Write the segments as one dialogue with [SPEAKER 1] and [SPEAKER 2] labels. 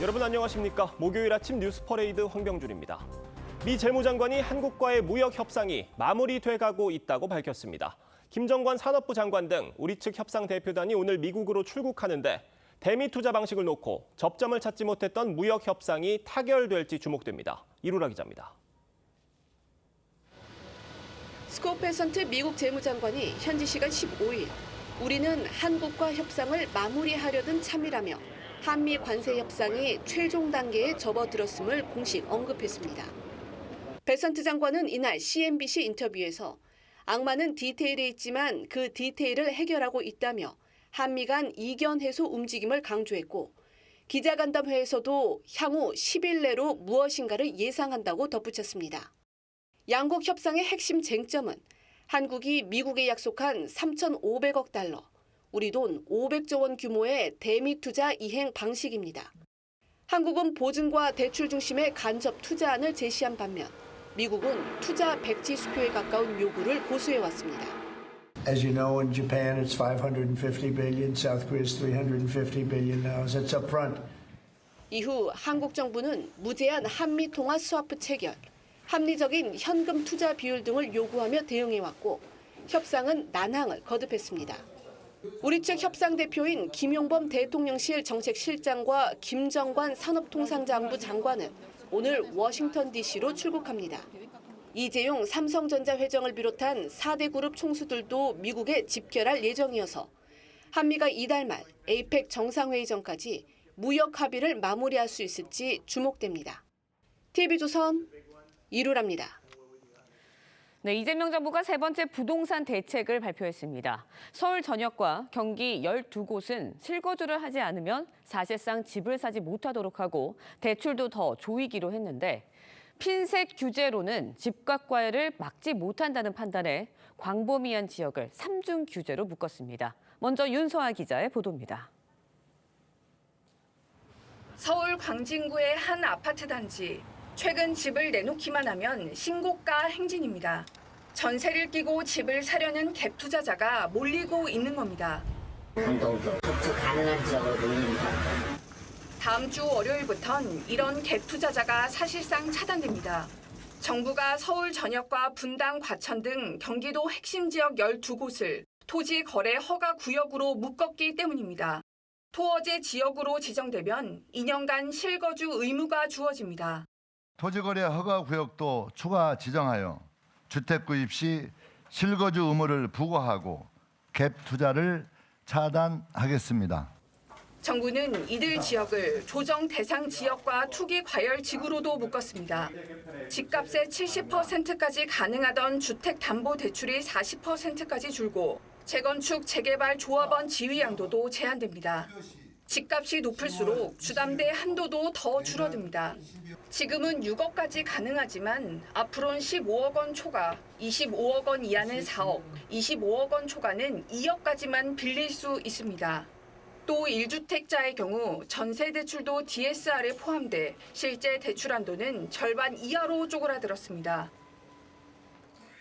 [SPEAKER 1] 여러분 안녕하십니까? 목요일 아침 뉴스 퍼레이드 황병준입니다. 미 재무장관이 한국과의 무역 협상이 마무리돼가고 있다고 밝혔습니다. 김정관 산업부 장관 등 우리 측 협상 대표단이 오늘 미국으로 출국하는데 대미 투자 방식을 놓고 접점을 찾지 못했던 무역 협상이 타결될지 주목됩니다. 이루라 기자입니다.
[SPEAKER 2] 스콧 베선트 미국 재무장관이 현지 시간 15일 우리는 한국과 협상을 마무리하려던 참이라며 한미 관세 협상이 최종 단계에 접어들었음을 공식 언급했습니다. 베선트 장관은 이날 CNBC 인터뷰에서 악마는 디테일에 있지만 그 디테일을 해결하고 있다며 한미 간 이견 해소 움직임을 강조했고 기자간담회에서도 향후 10일 내로 무엇인가를 예상한다고 덧붙였습니다. 양국 협상의 핵심 쟁점은 한국이 미국에 약속한 3,500억 달러, 우리 돈 500조 원 규모의 대미 투자 이행 방식입니다. 한국은 보증과 대출 중심의 간접 투자안을 제시한 반면 미국은 투자 백지 수표에 가까운 요구를 고수해왔습니다.
[SPEAKER 3] As you know, in Japan it's 550 billion, South Korea is 350 billion now. So it's upfront.
[SPEAKER 2] 이후 한국 정부는 무제한 한미 통화 스와프 체결, 합리적인 현금 투자 비율 등을 요구하며 대응해왔고 협상은 난항을 거듭했습니다. 우리 측 협상 대표인 김용범 대통령실 정책실장과 김정관 산업통상자원부 장관은 오늘 워싱턴 DC로 출국합니다. 이재용 삼성전자 회장을 비롯한 4대 그룹 총수들도 미국에 집결할 예정이어서 한미가 이달 말 에이펙 정상회의 전까지 무역 합의를 마무리할 수 있을지 주목됩니다. TV조선 이루라입니다.
[SPEAKER 4] 네, 이재명 정부가 세 번째 부동산 대책을 발표했습니다. 서울 전역과 경기 12곳은 실거주를 하지 않으면 사실상 집을 사지 못하도록 하고 대출도 더 조이기로 했는데 핀셋 규제로는 집값 과열을 막지 못한다는 판단에 광범위한 지역을 3중 규제로 묶었습니다. 먼저 윤서아 기자의 보도입니다.
[SPEAKER 5] 서울 광진구의 한 아파트 단지. 최근 집을 내놓기만 하면 신고가 행진입니다. 전세를 끼고 집을 사려는 갭 투자자가 몰리고 있는 겁니다.
[SPEAKER 6] 접촉 가능한 지역으로 돌립니다.
[SPEAKER 5] 다음 주 월요일부턴 이런 갭 투자자가 사실상 차단됩니다. 정부가 서울 전역과 분당, 과천 등 경기도 핵심 지역 12곳을 토지 거래 허가 구역으로 묶었기 때문입니다. 토어제 지역으로 지정되면 2년간 실거주 의무가 주어집니다.
[SPEAKER 7] 토지거래 허가구역도 추가 지정하여 주택 구입 시 실거주 의무를 부과하고 갭 투자를 차단하겠습니다.
[SPEAKER 5] 정부는 이들 지역을 조정 대상 지역과 투기 과열 지구로도 묶었습니다. 집값의 70%까지 가능하던 주택담보대출이 40%까지 줄고 재건축, 재개발 조합원 지위 양도도 제한됩니다. 집값이 높을수록 주담대 한도도 더 줄어듭니다. 지금은 6억까지 가능하지만 앞으로는 15억 원 초과, 25억 원 이하는 4억, 25억 원 초과는 2억까지만 빌릴 수 있습니다. 또 1주택자의 경우 전세 대출도 DSR에 포함돼 실제 대출 한도는 절반 이하로 쪼그라들었습니다.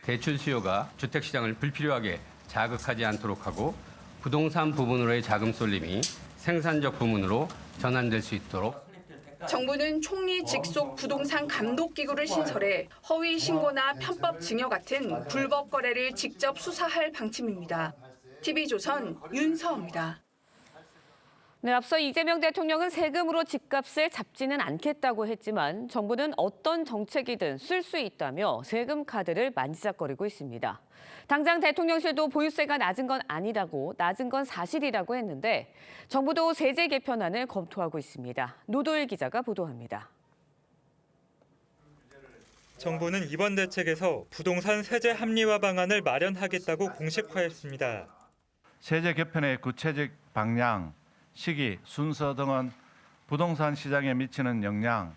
[SPEAKER 8] 대출 수요가 주택시장을 불필요하게 자극하지 않도록 하고 부동산 부분으로의 자금 쏠림이 생산적 부문으로 전환될 수 있도록
[SPEAKER 5] 정부는 총리 직속 부동산 감독기구를 신설해 허위 신고나 편법 증여 같은 불법 거래를 직접 수사할 방침입니다. TV조선 윤서입니다.
[SPEAKER 4] 네, 앞서 이재명 대통령은 세금으로 집값을 잡지는 않겠다고 했지만 정부는 어떤 정책이든 쓸 수 있다며 세금 카드를 만지작거리고 있습니다. 당장 대통령실도 보유세가 낮은 건 아니라고, 낮은 건 사실이라고 했는데 정부도 세제 개편안을 검토하고 있습니다. 노도일 기자가 보도합니다.
[SPEAKER 9] 정부는 이번 대책에서 부동산 세제 합리화 방안을 마련하겠다고 공식화했습니다.
[SPEAKER 7] 세제 개편의 구체적 방향, 시기, 순서 등은 부동산 시장에 미치는 영향,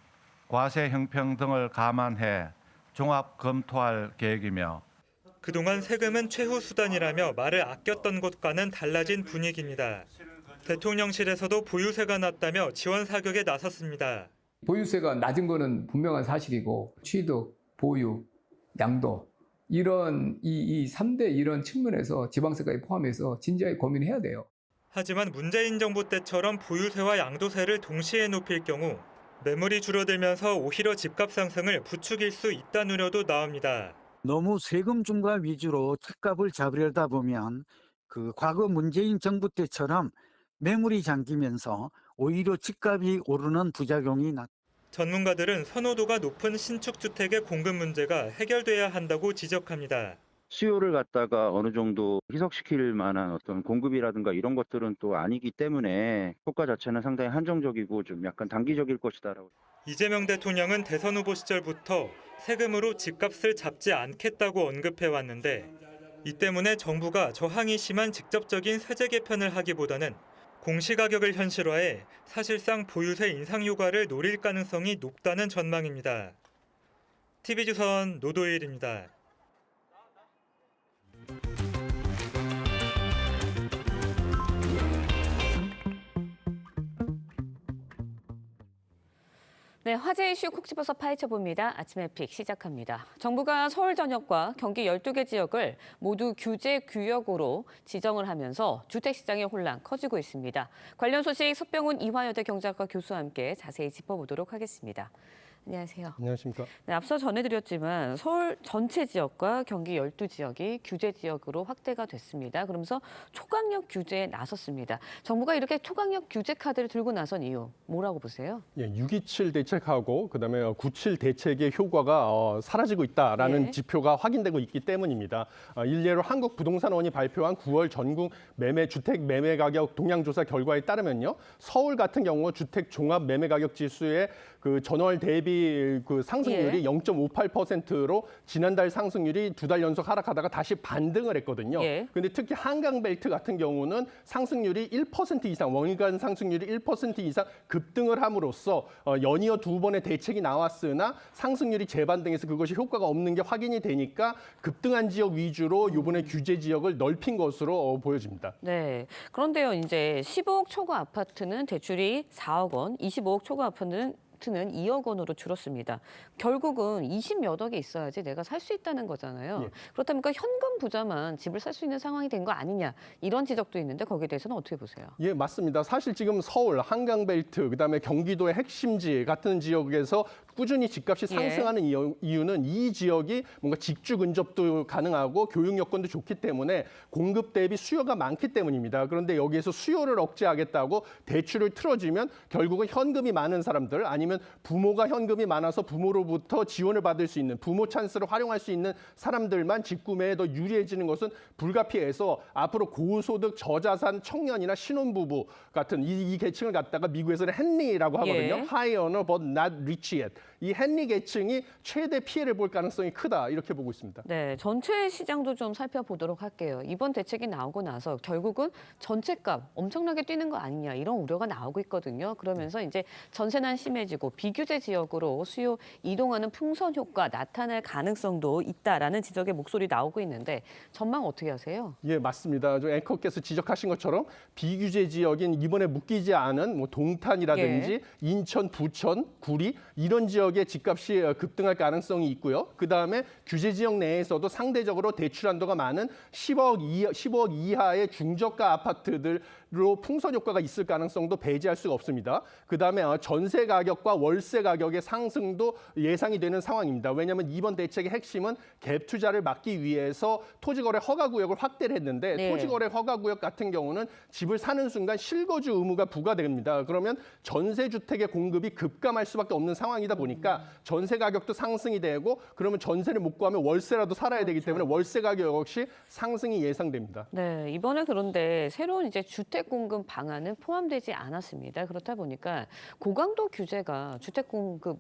[SPEAKER 7] 과세 형평 등을 감안해 종합 검토할 계획이며
[SPEAKER 9] 그동안 세금은 최후 수단이라며 말을 아꼈던 것과는 달라진 분위기입니다. 대통령실에서도 보유세가 낮다며 지원 사격에 나섰습니다.
[SPEAKER 10] 보유세가 낮은 거는 분명한 사실이고 취득, 보유, 양도 이런 이 3대 이런 측면에서 지방세까지 포함해서 진지하게 고민해야 돼요.
[SPEAKER 9] 하지만 문재인 정부 때처럼 보유세와 양도세를 동시에 높일 경우 매물이 줄어들면서 오히려 집값 상승을 부추길 수 있다는 우려도 나옵니다.
[SPEAKER 11] 너무 세금 중과 위주로 집값을 잡으려다 보면 과거 문재인 정부 때처럼 매물이 잠기면서 오히려 집값이 오르는 부작용이
[SPEAKER 9] 전문가들은 선호도가 높은 신축 주택의 공급 문제가 해결돼야 한다고 지적합니다.
[SPEAKER 12] 수요를 갖다가 어느 정도 희석시킬 만한 어떤 공급이라든가 이런 것들은 또 아니기 때문에 효과 자체는 상당히 한정적이고 좀 약간 단기적일 것이다라고.
[SPEAKER 9] 이재명 대통령은 대선 후보 시절부터 세금으로 집값을 잡지 않겠다고 언급해 왔는데 이 때문에 정부가 저항이 심한 직접적인 세제 개편을 하기보다는 공시가격을 현실화해 사실상 보유세 인상 효과를 노릴 가능성이 높다는 전망입니다. TV조선 노도일입니다.
[SPEAKER 4] 네, 화제 이슈 콕 집어서 파헤쳐봅니다. 아침의 픽 시작합니다. 정부가 서울 전역과 경기 12개 지역을 모두 규제 구역으로 지정을 하면서 주택시장의 혼란 커지고 있습니다. 관련 소식 석병훈 이화여대 경제학과 교수와 함께 자세히 짚어보도록 하겠습니다. 안녕하세요.
[SPEAKER 13] 안녕하십니까.
[SPEAKER 4] 네, 앞서 전해드렸지만 서울 전체 지역과 경기 12지역이 규제 지역으로 확대가 됐습니다. 그러면서 초강력 규제에 나섰습니다. 정부가 이렇게 초강력 규제 카드를 들고 나선 이유 뭐라고 보세요?
[SPEAKER 13] 예, 6.27 대책하고 그다음에 9.7 대책의 효과가 사라지고 있다라는
[SPEAKER 4] 예.
[SPEAKER 13] 지표가 확인되고 있기 때문입니다. 일례로 한국부동산원이 발표한 9월 전국 주택 매매 가격 동향조사 결과에 따르면요, 서울 같은 경우 주택 종합 매매 가격 지수의 전월 대비 상승률이
[SPEAKER 4] 예.
[SPEAKER 13] 0.58%로 지난달 상승률이 2달 연속 하락하다가 다시 반등을 했거든요. 그런데
[SPEAKER 4] 예.
[SPEAKER 13] 특히 한강벨트 같은 경우는 상승률이 1% 이상, 월간 상승률이 1% 이상 급등을 함으로써 연이어 2번의 대책이 나왔으나 상승률이 재반등해서 그것이 효과가 없는 게 확인이 되니까 급등한 지역 위주로 이번에 규제 지역을 넓힌 것으로 보여집니다.
[SPEAKER 4] 네. 그런데요, 이제 15억 초과 아파트는 대출이 4억 원, 25억 초과 아파트는 2억 원으로 줄었습니다. 결국은 20몇 억이 있어야지 내가 살 수 있다는 거잖아요.
[SPEAKER 13] 예.
[SPEAKER 4] 그렇다니까 현금 부자만 집을 살 수 있는 상황이 된 거 아니냐, 이런 지적도 있는데 거기에 대해서는 어떻게 보세요?
[SPEAKER 13] 예, 맞습니다. 사실 지금 서울, 한강벨트, 그다음에 경기도의 핵심지 같은 지역에서 꾸준히 집값이 상승하는 이유는 이 지역이 뭔가 직주 근접도 가능하고 교육 여건도 좋기 때문에 공급 대비 수요가 많기 때문입니다. 그런데 여기에서 수요를 억제하겠다고 대출을 틀어주면 결국은 현금이 많은 사람들, 아니면 부모가 현금이 많아서 부모로부터 지원을 받을 수 있는, 부모 찬스를 활용할 수 있는 사람들만 집 구매에 더 유리해지는 것은 불가피해서 앞으로 고소득 저자산 청년이나 신혼부부 같은 이 계층을 갖다가 미국에서는 헨리라고 하거든요.
[SPEAKER 4] 예.
[SPEAKER 13] High earner but not rich yet. 이 헨리 계층이 최대 피해를 볼 가능성이 크다, 이렇게 보고 있습니다.
[SPEAKER 4] 네, 전체 시장도 좀 살펴보도록 할게요. 이번 대책이 나오고 나서 결국은 전체값 엄청나게 뛰는 거 아니냐, 이런 우려가 나오고 있거든요. 그러면서 이제 전세난 심해지고 비규제 지역으로 수요 이동하는 풍선 효과 나타날 가능성도 있다라는 지적의 목소리 나오고 있는데 전망 어떻게 하세요?
[SPEAKER 13] 예, 맞습니다. 앵커께서 지적하신 것처럼 비규제 지역인 이번에 묶이지 않은 동탄이라든지 인천, 부천, 구리 이런 지역의 집값이 급등할 가능성이 있고요. 그다음에 규제 지역 내에서도 상대적으로 대출 한도가 많은 10억 이하의 중저가 아파트들로 풍선 효과가 있을 가능성도 배제할 수가 없습니다. 그다음에 전세 가격과 월세 가격의 상승도 예상이 되는 상황입니다. 왜냐하면 이번 대책의 핵심은 갭 투자를 막기 위해서 토지거래 허가구역을 확대를 했는데
[SPEAKER 4] 네.
[SPEAKER 13] 토지거래 허가구역 같은 경우는 집을 사는 순간 실거주 의무가 부과됩니다. 그러면 전세주택의 공급이 급감할 수밖에 없는 상황이다 보니까 전세 가격도 상승이 되고, 그러면 전세를 못 구하면 월세라도 살아야 되기 때문에 월세 가격 역시 상승이 예상됩니다.
[SPEAKER 4] 네, 이번에 그런데 새로운 이제 주택 공급 방안은 포함되지 않았습니다. 그렇다 보니까 고강도 규제가 주택 공급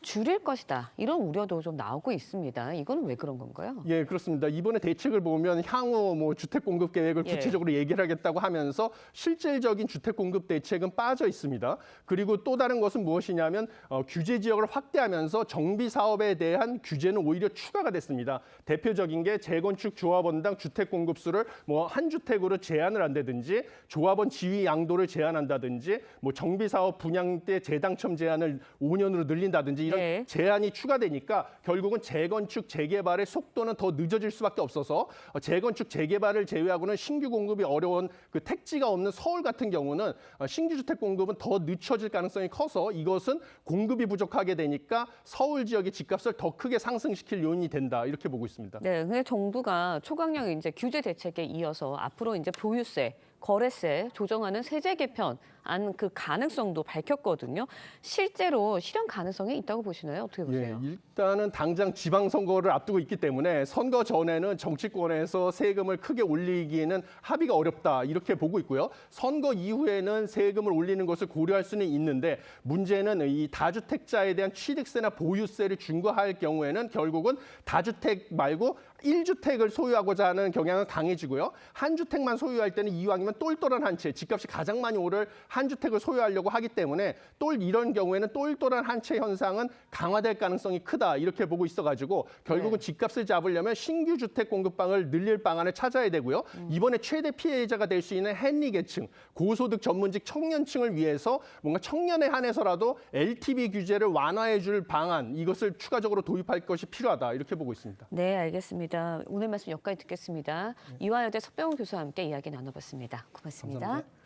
[SPEAKER 4] 줄일 것이다, 이런 우려도 좀 나오고 있습니다. 이거는 왜 그런 건가요?
[SPEAKER 13] 예, 그렇습니다. 이번에 대책을 보면 향후 주택 공급 계획을 구체적으로 얘기를 하겠다고 하면서 실질적인 주택 공급 대책은 빠져 있습니다. 그리고 또 다른 것은 무엇이냐면 규제 지역을 확대하면서 정비 사업에 대한 규제는 오히려 추가가 됐습니다. 대표적인 게 재건축 조합원당 주택 공급 수를 한 주택으로 제한을 한다든지 조합원 지위 양도를 제한한다든지 뭐 정비사업 분양대 재당첨 제한을 5년으로 늘린다든지 이런
[SPEAKER 4] 네.
[SPEAKER 13] 제한이 추가되니까 결국은 재건축 재개발의 속도는 더 늦어질 수밖에 없어서 재건축 재개발을 제외하고는 신규 공급이 어려운 그 택지가 없는 서울 같은 경우는 신규 주택 공급은 더 늦춰질 가능성이 커서 이것은 공급이 부족하게 되니까 서울 지역의 집값을 더 크게 상승시킬 요인이 된다 이렇게 보고 있습니다.
[SPEAKER 4] 네, 근데 정부가 초강력 이제 규제 대책에 이어서 앞으로 이제 보유세, 거래세 조정하는 세제 개편안 그 가능성도 밝혔거든요. 실제로 실현 가능성이 있다고 보시나요? 어떻게 보세요?
[SPEAKER 13] 예, 일단은 당장 지방선거를 앞두고 있기 때문에 선거 전에는 정치권에서 세금을 크게 올리기에는 합의가 어렵다 이렇게 보고 있고요. 선거 이후에는 세금을 올리는 것을 고려할 수는 있는데 문제는 이 다주택자에 대한 취득세나 보유세를 중과할 경우에는 결국은 다주택 말고 1주택을 소유하고자 하는 경향은 강해지고요. 한 주택만 소유할 때는 이왕이면 똘똘한 한 채, 집값이 가장 많이 오를 한 주택을 소유하려고 하기 때문에 이런 경우에는 똘똘한 한 채 현상은 강화될 가능성이 크다 이렇게 보고 있어가지고 결국은 집값을 잡으려면 신규 주택 공급방을 늘릴 방안을 찾아야 되고요. 이번에 최대 피해자가 될 수 있는 헨리 계층, 고소득 전문직 청년층을 위해서 뭔가 청년에 한해서라도 LTV 규제를 완화해줄 방안 이것을 추가적으로 도입할 것이 필요하다 이렇게 보고 있습니다.
[SPEAKER 4] 네, 알겠습니다. 오늘 말씀 여기까지 듣겠습니다. 이화여대 석병훈 교수와 함께 이야기 나눠봤습니다. 고맙습니다.
[SPEAKER 13] 감사합니다.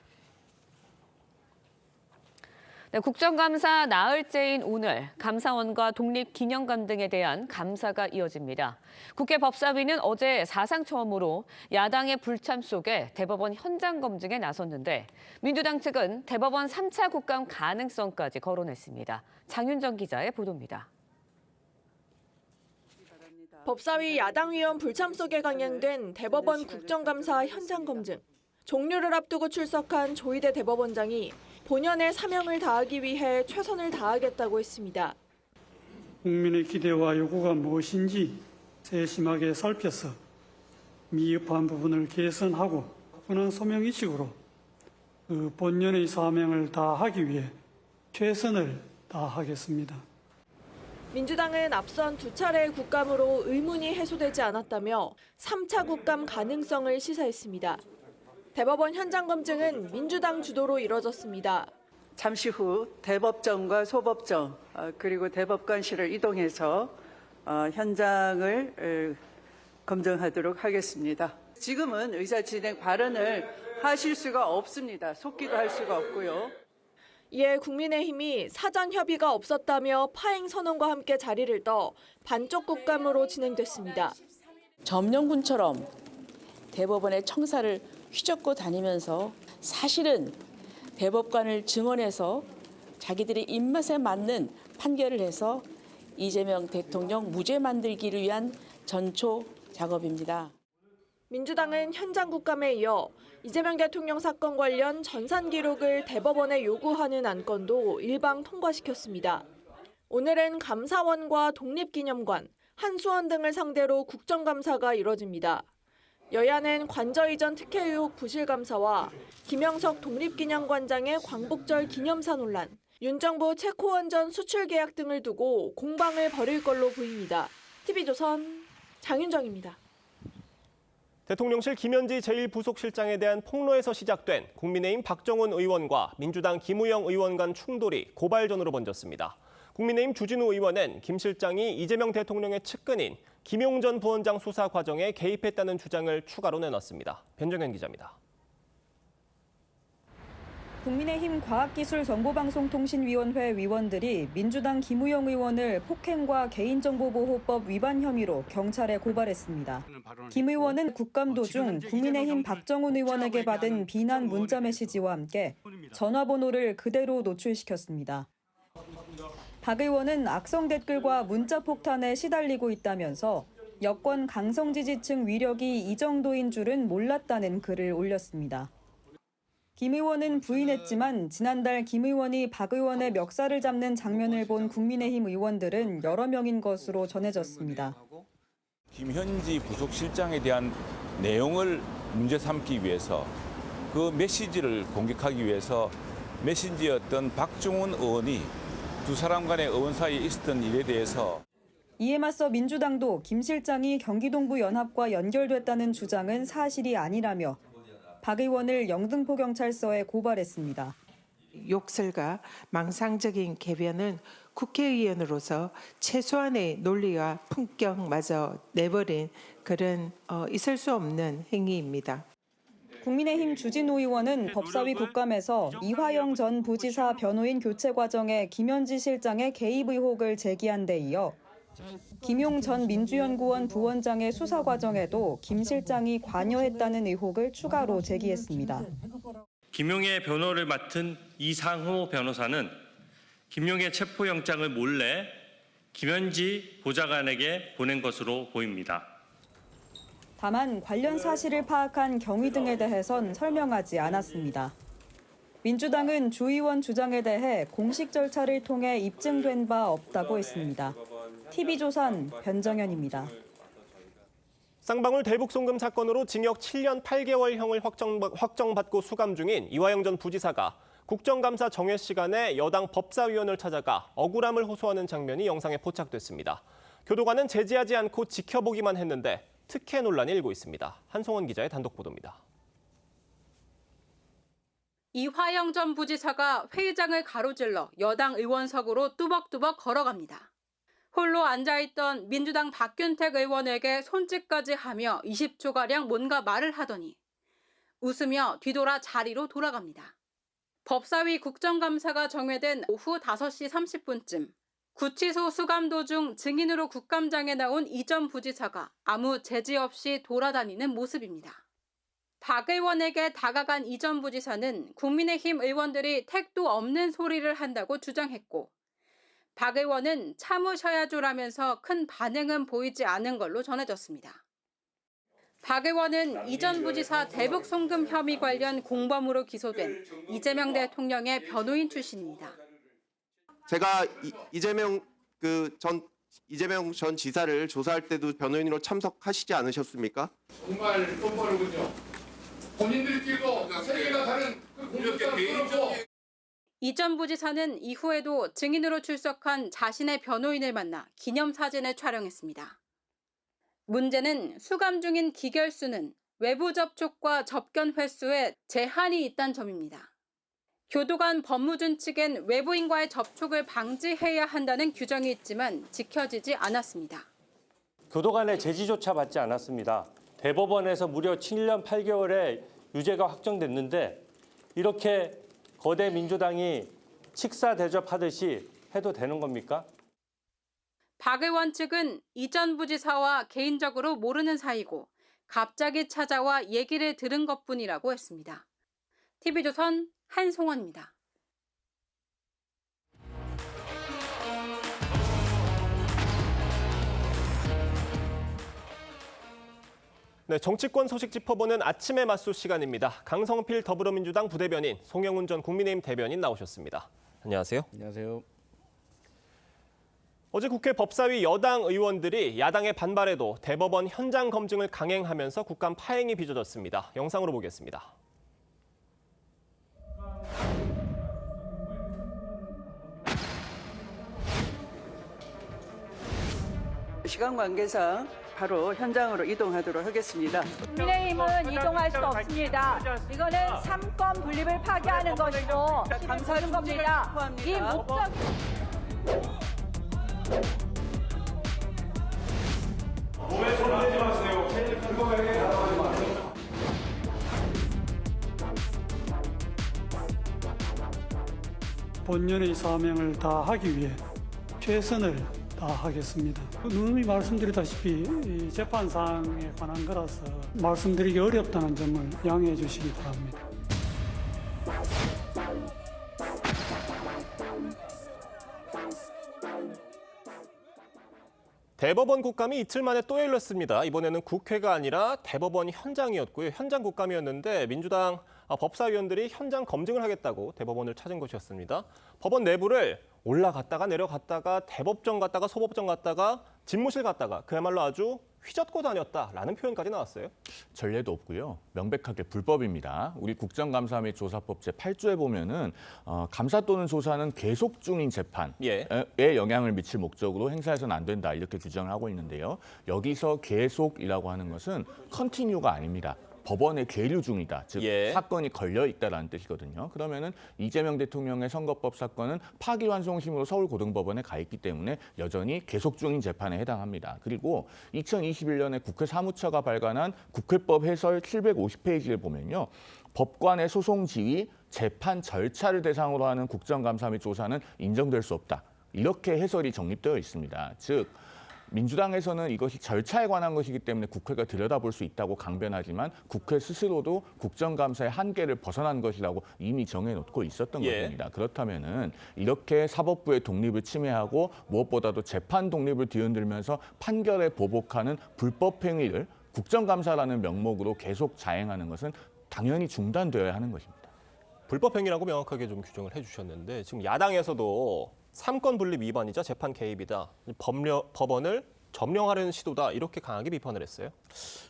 [SPEAKER 4] 네, 국정감사 나흘째인 오늘 감사원과 독립기념관 등에 대한 감사가 이어집니다. 국회 법사위는 어제 사상 처음으로 야당의 불참 속에 대법원 현장 검증에 나섰는데 민주당 측은 대법원 3차 국감 가능성까지 거론했습니다. 장윤정 기자의 보도입니다.
[SPEAKER 14] 법사위 야당위원 불참 속에 강행된 대법원 국정감사 현장 검증. 종료를 앞두고 출석한 조희대 대법원장이 본연의 사명을 다하기 위해 최선을 다하겠다고 했습니다.
[SPEAKER 15] 국민의 기대와 요구가 무엇인지 세심하게 살펴서 미흡한 부분을 개선하고 굳건한 소명의식으로 그 본연의 사명을 다하기 위해 최선을 다하겠습니다.
[SPEAKER 14] 민주당은 앞선 2차례의 국감으로 의문이 해소되지 않았다며 3차 국감 가능성을 시사했습니다. 대법원 현장 검증은 민주당 주도로 이뤄졌습니다.
[SPEAKER 16] 잠시 후 대법정과 소법정 그리고 대법관실을 이동해서 현장을 검증하도록 하겠습니다. 지금은 의사진행 발언을 하실 수가 없습니다. 속기도 할 수가 없고요.
[SPEAKER 14] 이에 국민의힘이 사전 협의가 없었다며 파행 선언과 함께 자리를 떠 반쪽 국감으로 진행됐습니다.
[SPEAKER 17] 점령군처럼 대법원의 청사를 휘젓고 다니면서 사실은 대법관을 증언해서 자기들의 입맛에 맞는 판결을 해서 이재명 대통령 무죄 만들기를 위한 전초 작업입니다.
[SPEAKER 14] 민주당은 현장 국감에 이어 이재명 대통령 사건 관련 전산 기록을 대법원에 요구하는 안건도 일방 통과시켰습니다. 오늘은 감사원과 독립기념관, 한수원 등을 상대로 국정감사가 이뤄집니다. 여야는 관저 이전 특혜 의혹 부실감사와 김영석 독립기념관장의 광복절 기념사 논란, 윤 정부 체코원전 수출 계약 등을 두고 공방을 벌일 걸로 보입니다. TV조선 장윤정입니다.
[SPEAKER 1] 대통령실 김현지 제1부속실장에 대한 폭로에서 시작된 국민의힘 박정훈 의원과 민주당 김우영 의원 간 충돌이 고발전으로 번졌습니다. 국민의힘 주진우 의원은 김 실장이 이재명 대통령의 측근인 김용전 부원장 수사 과정에 개입했다는 주장을 추가로 내놨습니다. 변정현 기자입니다.
[SPEAKER 18] 국민의힘 과학기술정보방송통신위원회 위원들이 민주당 김우영 의원을 폭행과 개인정보보호법 위반 혐의로 경찰에 고발했습니다. 김 의원은 국감 도중 국민의힘 박정훈 의원에게 받은 비난 문자 메시지와 함께 전화번호를 그대로 노출시켰습니다. 박 의원은 악성 댓글과 문자 폭탄에 시달리고 있다면서 여권 강성 지지층 위력이 이 정도인 줄은 몰랐다는 글을 올렸습니다. 김 의원은 부인했지만 지난달 김 의원이 박 의원의 멱살을 잡는 장면을 본 국민의힘 의원들은 여러 명인 것으로 전해졌습니다.
[SPEAKER 19] 김현지 부속실장에 대한 내용을 문제 삼기 위해서 그 메시지를 공격하기 위해서 메신저였던 박정훈 의원이 두 사람 간의 의원 사이에 있었던 일에 대해서
[SPEAKER 18] 이에 맞서 민주당도 김 실장이 경기동부 연합과 연결됐다는 주장은 사실이 아니라며 박 의원을 영등포경찰서에 고발했습니다.
[SPEAKER 20] 욕설과 망상적인 궤변은 국회의원으로서 최소한의 논리와 품격마저 내버린 그런 있을 수 없는 행위입니다.
[SPEAKER 18] 국민의힘 주진우 의원은 법사위 국감에서 이화영 전 부지사 변호인 교체 과정에 김현지 실장의 개입 의혹을 제기한 데 이어 김용 전 민주연구원 부원장의 수사 과정에도 김 실장이 관여했다는 의혹을 추가로 제기했습니다.
[SPEAKER 21] 김용의 변호를 맡은 이상호 변호사는 김용의 체포영장을 몰래 김현지 보좌관에게 보낸 것으로 보입니다.
[SPEAKER 18] 다만 관련 사실을 파악한 경위 등에 대해선 설명하지 않았습니다. 민주당은 주 의원 주장에 대해 공식 절차를 통해 입증된 바 없다고 했습니다. TV조선 변정현입니다.
[SPEAKER 1] 쌍방울 대북 송금 사건으로 징역 7년 8개월형을 확정받고 수감 중인 이화영 전 부지사가 국정감사 정회 시간에 여당 법사위원을 찾아가 억울함을 호소하는 장면이 영상에 포착됐습니다. 교도관은 제지하지 않고 지켜보기만 했는데 특혜 논란이 일고 있습니다. 한송원 기자의 단독 보도입니다.
[SPEAKER 22] 이화영 전 부지사가 회의장을 가로질러 여당 의원석으로 뚜벅뚜벅 걸어갑니다. 홀로 앉아있던 민주당 박균택 의원에게 손짓까지 하며 20초가량 뭔가 말을 하더니 웃으며 뒤돌아 자리로 돌아갑니다. 법사위 국정감사가 정회된 오후 5시 30분쯤 구치소 수감 도중 증인으로 국감장에 나온 이 전 부지사가 아무 제지 없이 돌아다니는 모습입니다. 박 의원에게 다가간 이 전 부지사는 국민의힘 의원들이 택도 없는 소리를 한다고 주장했고 박 의원은 참으셔야죠라면서 큰 반응은 보이지 않은 걸로 전해졌습니다. 박 의원은 이 전 부지사 대북 송금 혐의 관련 공범으로 기소된 이재명 대통령의 변호인 출신입니다.
[SPEAKER 23] 제가 이재명 전 지사를 조사할 때도 변호인으로 참석하시지 않으셨습니까?
[SPEAKER 24] 정말 똑바르군요. 본인들끼리도 세계가 다른 그 공격자를
[SPEAKER 22] 이 전 부지사는 이후에도 증인으로 출석한 자신의 변호인을 만나 기념사진을 촬영했습니다. 문제는 수감 중인 기결수는 외부 접촉과 접견 횟수에 제한이 있다는 점입니다. 교도관 법무준 측엔 외부인과의 접촉을 방지해야 한다는 규정이 있지만 지켜지지 않았습니다.
[SPEAKER 25] 교도관의 제지조차 받지 않았습니다. 대법원에서 무려 7년 8개월의 유죄가 확정됐는데 이렇게 거대 민주당이 식사 대접하듯이 해도 되는 겁니까?
[SPEAKER 22] 박 의원 측은 이 전 부지사와 개인적으로 모르는 사이고 갑자기 찾아와 얘기를 들은 것뿐이라고 했습니다. TV조선 한송원입니다.
[SPEAKER 1] 네, 정치권 소식 짚어보는 아침의 맞수 시간입니다. 강성필 더불어민주당 부대변인, 송영훈 전 국민의힘 대변인 나오셨습니다. 안녕하세요.
[SPEAKER 26] 안녕하세요.
[SPEAKER 1] 어제 국회 법사위 여당 의원들이 야당의 반발에도 대법원 현장 검증을 강행하면서 국감 파행이 빚어졌습니다. 영상으로 보겠습니다.
[SPEAKER 16] 시간 관계상 바로 현장으로 이동하도록 하겠습니다.
[SPEAKER 27] 국민의힘은 이동할 수 없습니다. 이거는 3권 분립을 파기하는 것이고 감사하는 겁니다. 이 목적.
[SPEAKER 24] 몸에 손 대지 마세요.
[SPEAKER 15] 본연의 사명을 다하기 위해 최선을 다하겠습니다. 누누이 말씀드리다시피 이 재판사항에 관한 거라서 말씀드리기 어렵다는 점을 양해해 주시기 바랍니다.
[SPEAKER 1] 대법원 국감이 이틀 만에 또 열렸습니다. 이번에는 국회가 아니라 대법원 현장이었고요. 현장 국감이었는데 민주당 법사위원들이 현장 검증을 하겠다고 대법원을 찾은 것이었습니다. 법원 내부를 올라갔다가 내려갔다가 대법정 갔다가 소법정 갔다가 집무실 갔다가 그야말로 아주 휘젓고 다녔다라는 표현까지 나왔어요.
[SPEAKER 28] 전례도 없고요. 명백하게 불법입니다. 우리 국정감사 및 조사법 제8조에 보면은 감사 또는 조사는 계속 중인 재판에 영향을 미칠 목적으로 행사해서는 안 된다 이렇게 규정을 하고 있는데요. 여기서 계속이라고 하는 것은 컨티뉴가 아닙니다. 법원에 계류 중이다. 즉 사건이 걸려 있다라는 뜻이거든요. 그러면은 이재명 대통령의 선거법 사건은 파기환송심으로 서울고등법원에 가 있기 때문에 여전히 계속 중인 재판에 해당합니다. 그리고 2021년에 국회 사무처가 발간한 국회법 해설 750페이지를 보면요. 법관의 소송 지위, 재판 절차를 대상으로 하는 국정감사 및 조사는 인정될 수 없다. 이렇게 해설이 정립되어 있습니다. 즉 민주당에서는 이것이 절차에 관한 것이기 때문에 국회가 들여다볼 수 있다고 강변하지만 국회 스스로도 국정감사의 한계를 벗어난 것이라고 이미 정해놓고 있었던 것입니다. 그렇다면은 이렇게 사법부의 독립을 침해하고 무엇보다도 재판 독립을 뒤흔들면서 판결에 보복하는 불법 행위를 국정감사라는 명목으로 계속 자행하는 것은 당연히 중단되어야 하는 것입니다.
[SPEAKER 1] 불법 행위라고 명확하게 좀 규정을 해주셨는데 지금 야당에서도 삼권 분립 위반이자 재판 개입이다. 법원을 점령하려는 시도다. 이렇게 강하게 비판을 했어요.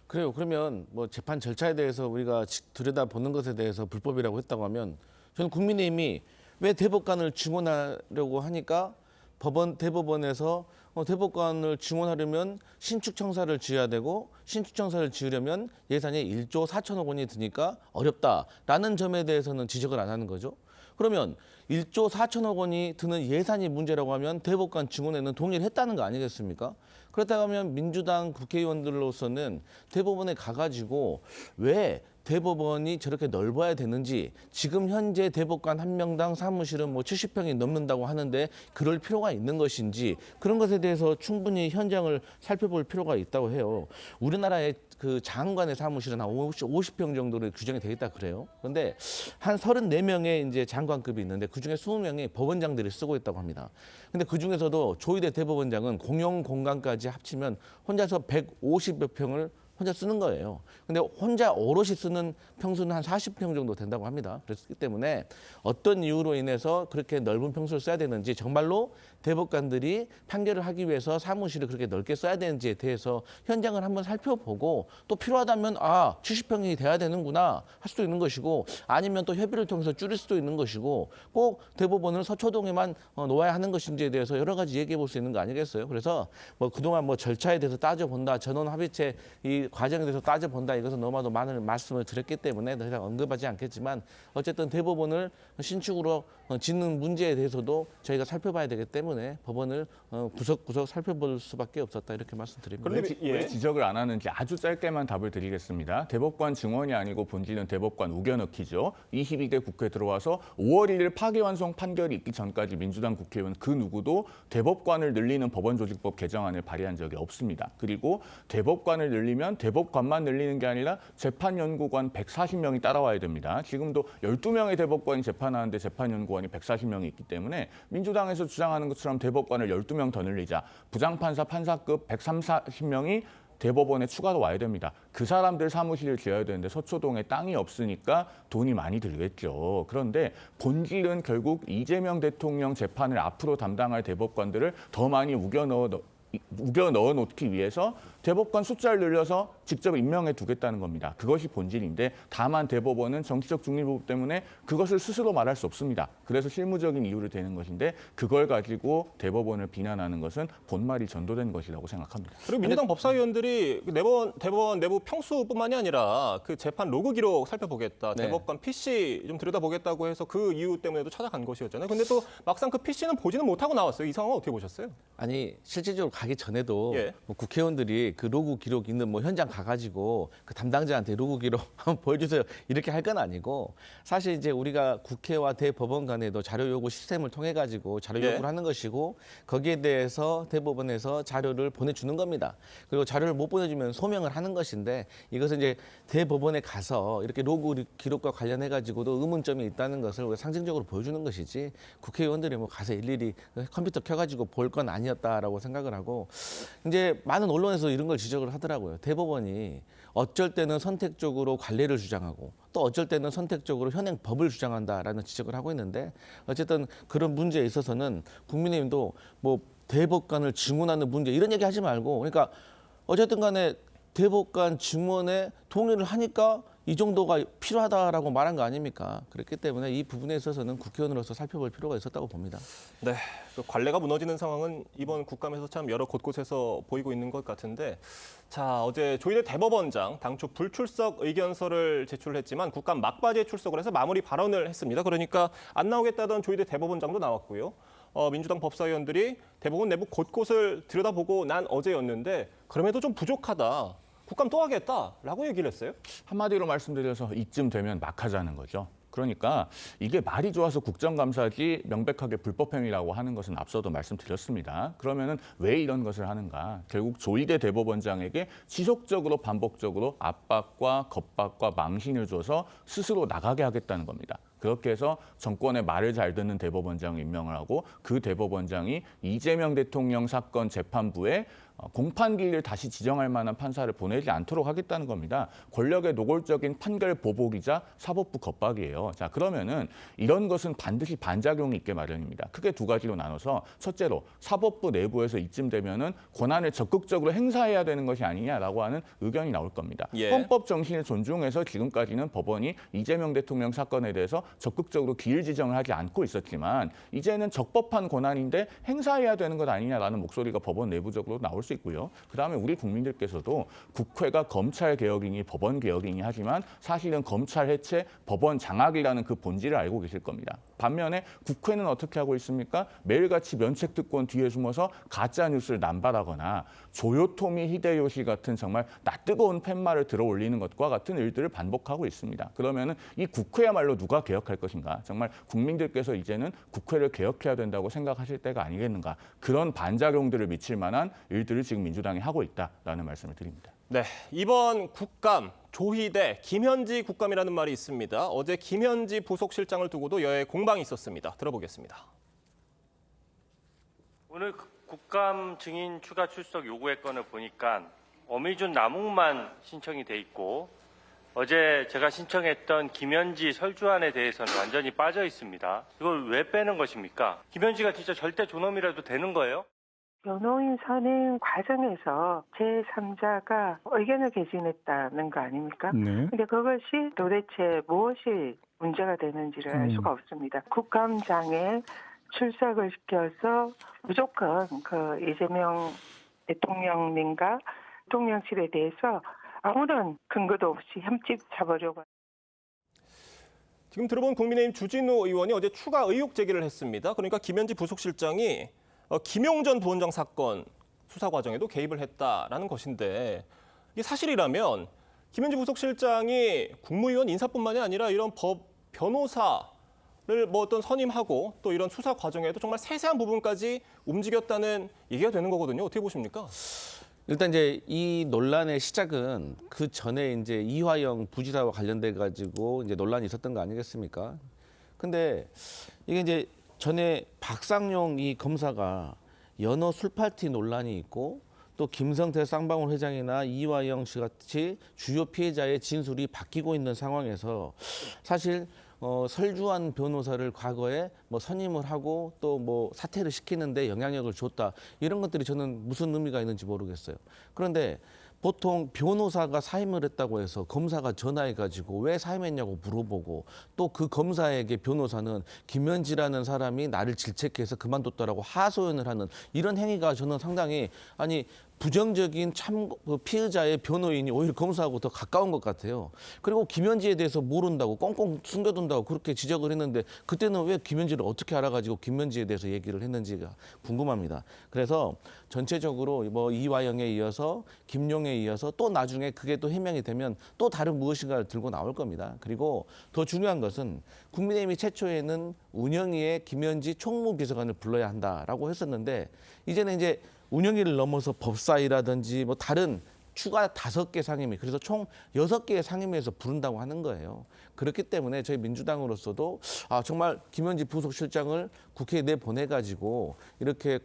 [SPEAKER 2] 그래요. 그러면 뭐 재판 절차에 대해서 우리가 들여다보는 것에 대해서 불법이라고 했다고 하면 저는 국민의힘이 왜 대법관을 증언하려고 하니까 대법원에서 대법관을 증언하려면 신축 청사를 지어야 되고 신축 청사를 지으려면 예산이 1조 4천억 원이 드니까 어렵다라는 점에 대해서는 지적을 안 하는 거죠. 그러면 1조 4천억 원이 드는 예산이 문제라고 하면 대법관 증언에는 동의를 했다는 거 아니겠습니까? 그렇다고 하면 민주당 국회의원들로서는 대법원에 가가지고 왜 대법원이 저렇게 넓어야 되는지 지금 현재 대법관 한 명당 사무실은 뭐 70평이 넘는다고 하는데 그럴 필요가 있는 것인지 그런 것에 대해서 충분히 현장을 살펴볼 필요가 있다고 해요. 우리나라의 그 장관의 사무실은 한 50평 정도로 규정이 되어 있다 그래요. 그런데 한 34명의 이제 장관급이 있는데 그중에 20명이 법원장들이 쓰고 있다고 합니다. 근데 그중에서도 조희대 대법원장은 공용 공간까지 합치면 혼자서 150여 평을 혼자 쓰는 거예요. 근데 혼자 오롯이 쓰는 평수는 한 40평 정도 된다고 합니다. 그렇기 때문에 어떤 이유로 인해서 그렇게 넓은 평수를 써야 되는지 정말로 대법관들이 판결을 하기 위해서 사무실을 그렇게 넓게 써야 되는지에 대해서 현장을 한번 살펴보고 또 필요하다면 70평이 돼야 되는구나 할 수도 있는 것이고 아니면 또 협의를 통해서 줄일 수도 있는 것이고 꼭 대법원을 서초동에만 놓아야 하는 것인지에 대해서 여러 가지 얘기해 볼 수 있는 거 아니겠어요? 그래서 뭐 그동안 뭐 절차에 대해서 따져본다, 전원 합의체 이 과정에 대해서 따져본다 이것은 너무나도 많은 말씀을 드렸기 때문에 더 이상 언급하지 않겠지만 어쨌든 대법원을 신축으로 짓는 문제에 대해서도 저희가 살펴봐야 되기 때문에 법원을 구석구석 살펴볼 수밖에 없었다 이렇게 말씀드립니다.
[SPEAKER 28] 왜 지적을 안 하는지 아주 짧게만 답을 드리겠습니다. 대법관 증언이 아니고 본질은 대법관 우겨넣기죠. 22대 국회 들어와서 5월 1일 파기환송 판결이 있기 전까지 민주당 국회의원 그 누구도 대법관을 늘리는 법원조직법 개정안을 발의한 적이 없습니다. 그리고 대법관을 늘리면 대법관만 늘리는 게 아니라 재판연구관 140명이 따라와야 됩니다. 지금도 12명의 대법관이 재판하는데 재판연구관이 140명이 있기 때문에 민주당에서 주장하는 것처럼 대법관을 12명 더 늘리자. 부장판사, 판사급 130명이 대법원에 추가로 와야 됩니다. 그 사람들 사무실을 지어야 되는데 서초동에 땅이 없으니까 돈이 많이 들겠죠. 그런데 본질은 결국 이재명 대통령 재판을 앞으로 담당할 대법관들을 더 많이 우겨 넣어 놓기 위해서 대법관 숫자를 늘려서 직접 임명해 두겠다는 겁니다. 그것이 본질인데 다만 대법원은 정치적 중립 때문에 그것을 스스로 말할 수 없습니다. 그래서 실무적인 이유를 대는 것인데 그걸 가지고 대법원을 비난하는 것은 본말이 전도된 것이라고 생각합니다.
[SPEAKER 1] 그리고 민주당 법사위원들이 대법원 내부 평수뿐만이 아니라 그 재판 로그 기록 살펴보겠다. 대법관 PC 좀 들여다보겠다고 해서 그 이유 때문에도 찾아간 것이었잖아요. 근데 또 막상 그 PC는 보지는 못하고 나왔어요. 이 상황은 어떻게 보셨어요?
[SPEAKER 2] 아니 실질적으로 가기 전에도 뭐 국회의원들이 그 로그 기록 있는 뭐 현장 가가지고 그 담당자한테 로그 기록 한번 보여주세요 이렇게 할 건 아니고 사실 이제 우리가 국회와 대법원 간에도 자료 요구 시스템을 통해 가지고 자료 요구를 하는 것이고 거기에 대해서 대법원에서 자료를 보내주는 겁니다. 그리고 자료를 못 보내주면 소명을 하는 것인데 이것은 이제 대법원에 가서 이렇게 로그 기록과 관련해 가지고도 의문점이 있다는 것을 우리가 상징적으로 보여주는 것이지 국회의원들이 뭐 가서 일일이 컴퓨터 켜가지고 볼 건 아니었다라고 생각을 하고 이제 많은 언론에서 이런 걸 지적을 하더라고요. 대법원이 어쩔 때는 선택적으로 관례를 주장하고 또 어쩔 때는 선택적으로 현행 법을 주장한다라는 지적을 하고 있는데 어쨌든 그런 문제에 있어서는 국민의힘도 뭐 대법관을 증언하는 문제 이런 얘기 하지 말고 그러니까 어쨌든 간에 대법관 증언에 동의를 하니까 이 정도가 필요하다라고 말한 거 아닙니까? 그렇기 때문에 이 부분에 있어서는 국회의원으로서 살펴볼 필요가 있었다고 봅니다.
[SPEAKER 1] 네, 그 관례가 무너지는 상황은 이번 국감에서 참 여러 곳곳에서 보이고 있는 것 같은데, 자, 어제 조희대 대법원장 당초 불출석 의견서를 제출했지만 국감 막바지에 출석을 해서 마무리 발언을 했습니다. 그러니까 안 나오겠다던 조희대 대법원장도 나왔고요. 민주당 법사위원들이 대법원 내부 곳곳을 들여다보고 난 어제였는데 그럼에도 좀 부족하다. 국감 또 하겠다라고 얘기를 했어요.
[SPEAKER 28] 한마디로 말씀드려서 이쯤 되면 막 하자는 거죠. 그러니까 이게 말이 좋아서 국정감사지 명백하게 불법행위라고 하는 것은 앞서도 말씀드렸습니다. 그러면은 왜 이런 것을 하는가? 결국 조희대 대법원장에게 지속적으로 반복적으로 압박과 겁박과 망신을 줘서 스스로 나가게 하겠다는 겁니다. 그렇게 해서 정권의 말을 잘 듣는 대법원장을 임명을 하고 그 대법원장이 이재명 대통령 사건 재판부에 공판기일을 다시 지정할 만한 판사를 보내지 않도록 하겠다는 겁니다. 권력의 노골적인 판결 보복이자 사법부 겁박이에요. 자, 그러면은 이런 것은 반드시 반작용이 있게 마련입니다. 크게 두 가지로 나눠서 첫째로 사법부 내부에서 이쯤 되면은 권한을 적극적으로 행사해야 되는 것이 아니냐라고 하는 의견이 나올 겁니다.
[SPEAKER 1] 예.
[SPEAKER 28] 헌법 정신을 존중해서 지금까지는 법원이 이재명 대통령 사건에 대해서 적극적으로 기일 지정을 하지 않고 있었지만 이제는 적법한 권한인데 행사해야 되는 것 아니냐라는 목소리가 법원 내부적으로 나올 수 있고요. 그다음에 우리 국민들께서도 국회가 검찰 개혁이니 법원 개혁이니 하지만 사실은 검찰 해체, 법원 장악이라는 그 본질을 알고 계실 겁니다. 반면에 국회는 어떻게 하고 있습니까? 매일같이 면책특권 뒤에 숨어서 가짜 뉴스를 남발하거나 조요토미 히데요시 같은 정말 낯뜨거운 팻말을 들어 올리는 것과 같은 일들을 반복하고 있습니다. 그러면은 이 국회야말로 누가 개혁할 것인가? 정말 국민들께서 이제는 국회를 개혁해야 된다고 생각하실 때가 아니겠는가? 그런 반작용들을 미칠 만한 일들을 지금 민주당이 하고 있다라는 말씀을 드립니다.
[SPEAKER 1] 네, 이번 국감 조희대 김현지 국감이라는 말이 있습니다. 어제 김현지 부속실장을 두고도 여야의 공방이 있었습니다. 들어보겠습니다.
[SPEAKER 21] 오늘 국감 증인 추가 출석 요구의 건을 보니까 어미준 남욱만 신청이 돼 있고 어제 제가 신청했던 김현지 설주안에 대해서는 완전히 빠져 있습니다. 이걸 왜 빼는 것입니까? 김현지가 진짜 절대 존엄이라도 되는 거예요?
[SPEAKER 3] 변호인 선임 과정에서 제3자가 의견을 개진했다는 거 아닙니까?
[SPEAKER 28] 네.
[SPEAKER 3] 근데 그것이 도대체 무엇이 문제가 되는지를 알 수가 없습니다. 국감장에 출석을 시켜서 무조건 그 이재명 대통령님과 대통령실에 대해서 아무런 근거도 없이 흠집 잡으려고.
[SPEAKER 1] 지금 들어본 국민의힘 주진우 의원이 어제 추가 의혹 제기를 했습니다. 그러니까 김현지 부속실장이 김용전 부원장 사건 수사 과정에도 개입을 했다라는 것인데 이게 사실이라면 김현지 부속실장이 국무위원 인사뿐만이 아니라 이런 법 변호사를 뭐 어떤 선임하고 또 이런 수사 과정에도 정말 세세한 부분까지 움직였다는 얘기가 되는 거거든요. 어떻게 보십니까?
[SPEAKER 2] 일단 이제 이 논란의 시작은 그 전에 이제 이화영 부지사와 관련돼 가지고 이제 논란이 있었던 거 아니겠습니까? 근데 이게 이제 전에 박상용 이 검사가 연어 술파티 논란이 있고 또 김성태 쌍방울 회장이나 이화영 씨 같이 주요 피해자의 진술이 바뀌고 있는 상황에서 사실 설주한 변호사를 과거에 뭐 선임을 하고 또 뭐 사퇴를 시키는데 영향력을 줬다 이런 것들이 저는 무슨 의미가 있는지 모르겠어요. 그런데 보통 변호사가 사임을 했다고 해서 검사가 전화해가지고 왜 사임했냐고 물어보고 또 그 검사에게 변호사는 김현지라는 사람이 나를 질책해서 그만뒀다라고 하소연을 하는 이런 행위가 저는 상당히 부정적인 피의자의 변호인이 오히려 검사하고 더 가까운 것 같아요. 그리고 김현지에 대해서 모른다고 꽁꽁 숨겨둔다고 그렇게 지적을 했는데 그때는 왜 김현지를 어떻게 알아가지고 김현지에 대해서 얘기를 했는지가 궁금합니다. 그래서 전체적으로 뭐 이화영에 이어서 김용에 이어서 또 나중에 그게 또 해명이 되면 또 다른 무엇인가를 들고 나올 겁니다. 그리고 더 중요한 것은 국민의힘이 최초에는 운영위에 김현지 총무비서관을 불러야 한다라고 했었는데 이제는 이제 운영위를 넘어서 법사위라든지 뭐 다른 추가 5개 상임위, 그래서 총 6개의 상임위에서 부른다고 하는 거예요. 그렇기 때문에 저희 민주당으로서도 정말 김현지 부속실장을 국회에 내보내가지고 이렇게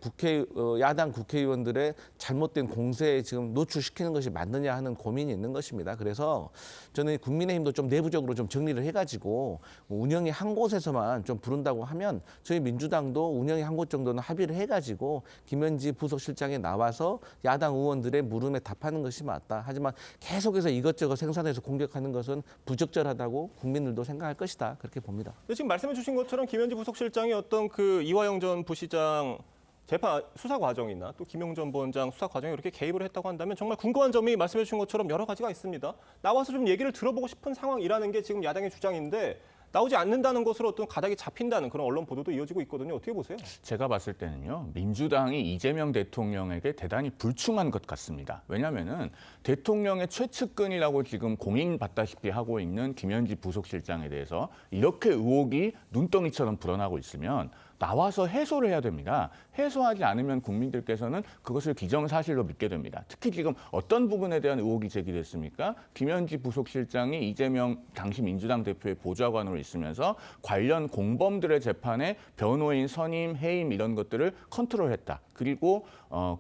[SPEAKER 2] 야당 국회의원들의 잘못된 공세에 지금 노출시키는 것이 맞느냐 하는 고민이 있는 것입니다. 그래서 저는 국민의힘도 좀 내부적으로 좀 정리를 해가지고 운영위 한 곳에서만 좀 부른다고 하면 저희 민주당도 운영위 한 곳 정도는 합의를 해가지고 김현지 부속실장이 나와서 야당 의원들의 물음에 답하는 것이 것이 맞다. 하지만 계속해서 이것저것 생산해서 공격하는 것은 부적절하다고 국민들도 생각할 것이다. 그렇게 봅니다.
[SPEAKER 1] 근데 지금 말씀해 주신 것처럼 김현지 부속실장이 어떤 그 이화영 전 부시장 재판 수사 과정이나 또 김용 전 부원장 수사 과정에 이렇게 개입을 했다고 한다면 정말 궁금한 점이 말씀해 주신 것처럼 여러 가지가 있습니다. 나와서 좀 얘기를 들어보고 싶은 상황이라는 게 지금 야당의 주장인데 나오지 않는다는 것으로 어떤 가닥이 잡힌다는 그런 언론 보도도 이어지고 있거든요. 어떻게 보세요?
[SPEAKER 28] 제가 봤을 때는요. 민주당이 이재명 대통령에게 대단히 불충한 것 같습니다. 왜냐하면은 대통령의 최측근이라고 지금 공인받다시피 하고 있는 김현지 부속실장에 대해서 이렇게 의혹이 눈덩이처럼 불어나고 있으면 나와서 해소를 해야 됩니다. 해소하지 않으면 국민들께서는 그것을 기정사실로 믿게 됩니다. 특히 지금 어떤 부분에 대한 의혹이 제기됐습니까? 김현지 부속실장이 이재명 당시 민주당 대표의 보좌관으로 있으면서 관련 공범들의 재판에 변호인 선임, 해임 이런 것들을 컨트롤했다. 그리고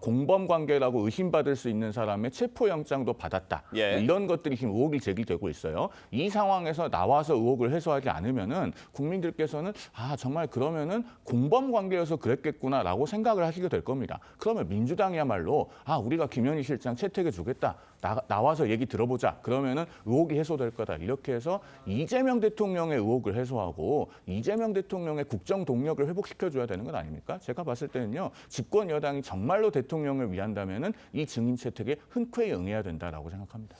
[SPEAKER 28] 공범 관계라고 의심받을 수 있는 사람의 체포영장도 받았다. 이런 것들이 지금 의혹이 제기되고 있어요. 이 상황에서 나와서 의혹을 해소하지 않으면은 국민들께서는 정말 그러면은 공범 관계여서 그랬겠구나라고 생각을 하시게 될 겁니다. 그러면 민주당이야말로 우리가 김현지 실장 채택해 주겠다. 나와서 얘기 들어보자. 그러면은 의혹이 해소될 거다. 이렇게 해서 이재명 대통령의 의혹을 해소하고 이재명 대통령의 국정 동력을 회복시켜줘야 되는 건 아닙니까? 제가 봤을 때는요. 집권 여당이 정말로 대통령을 위한다면은 이 증인 채택에 흔쾌히 응해야 된다라고 생각합니다.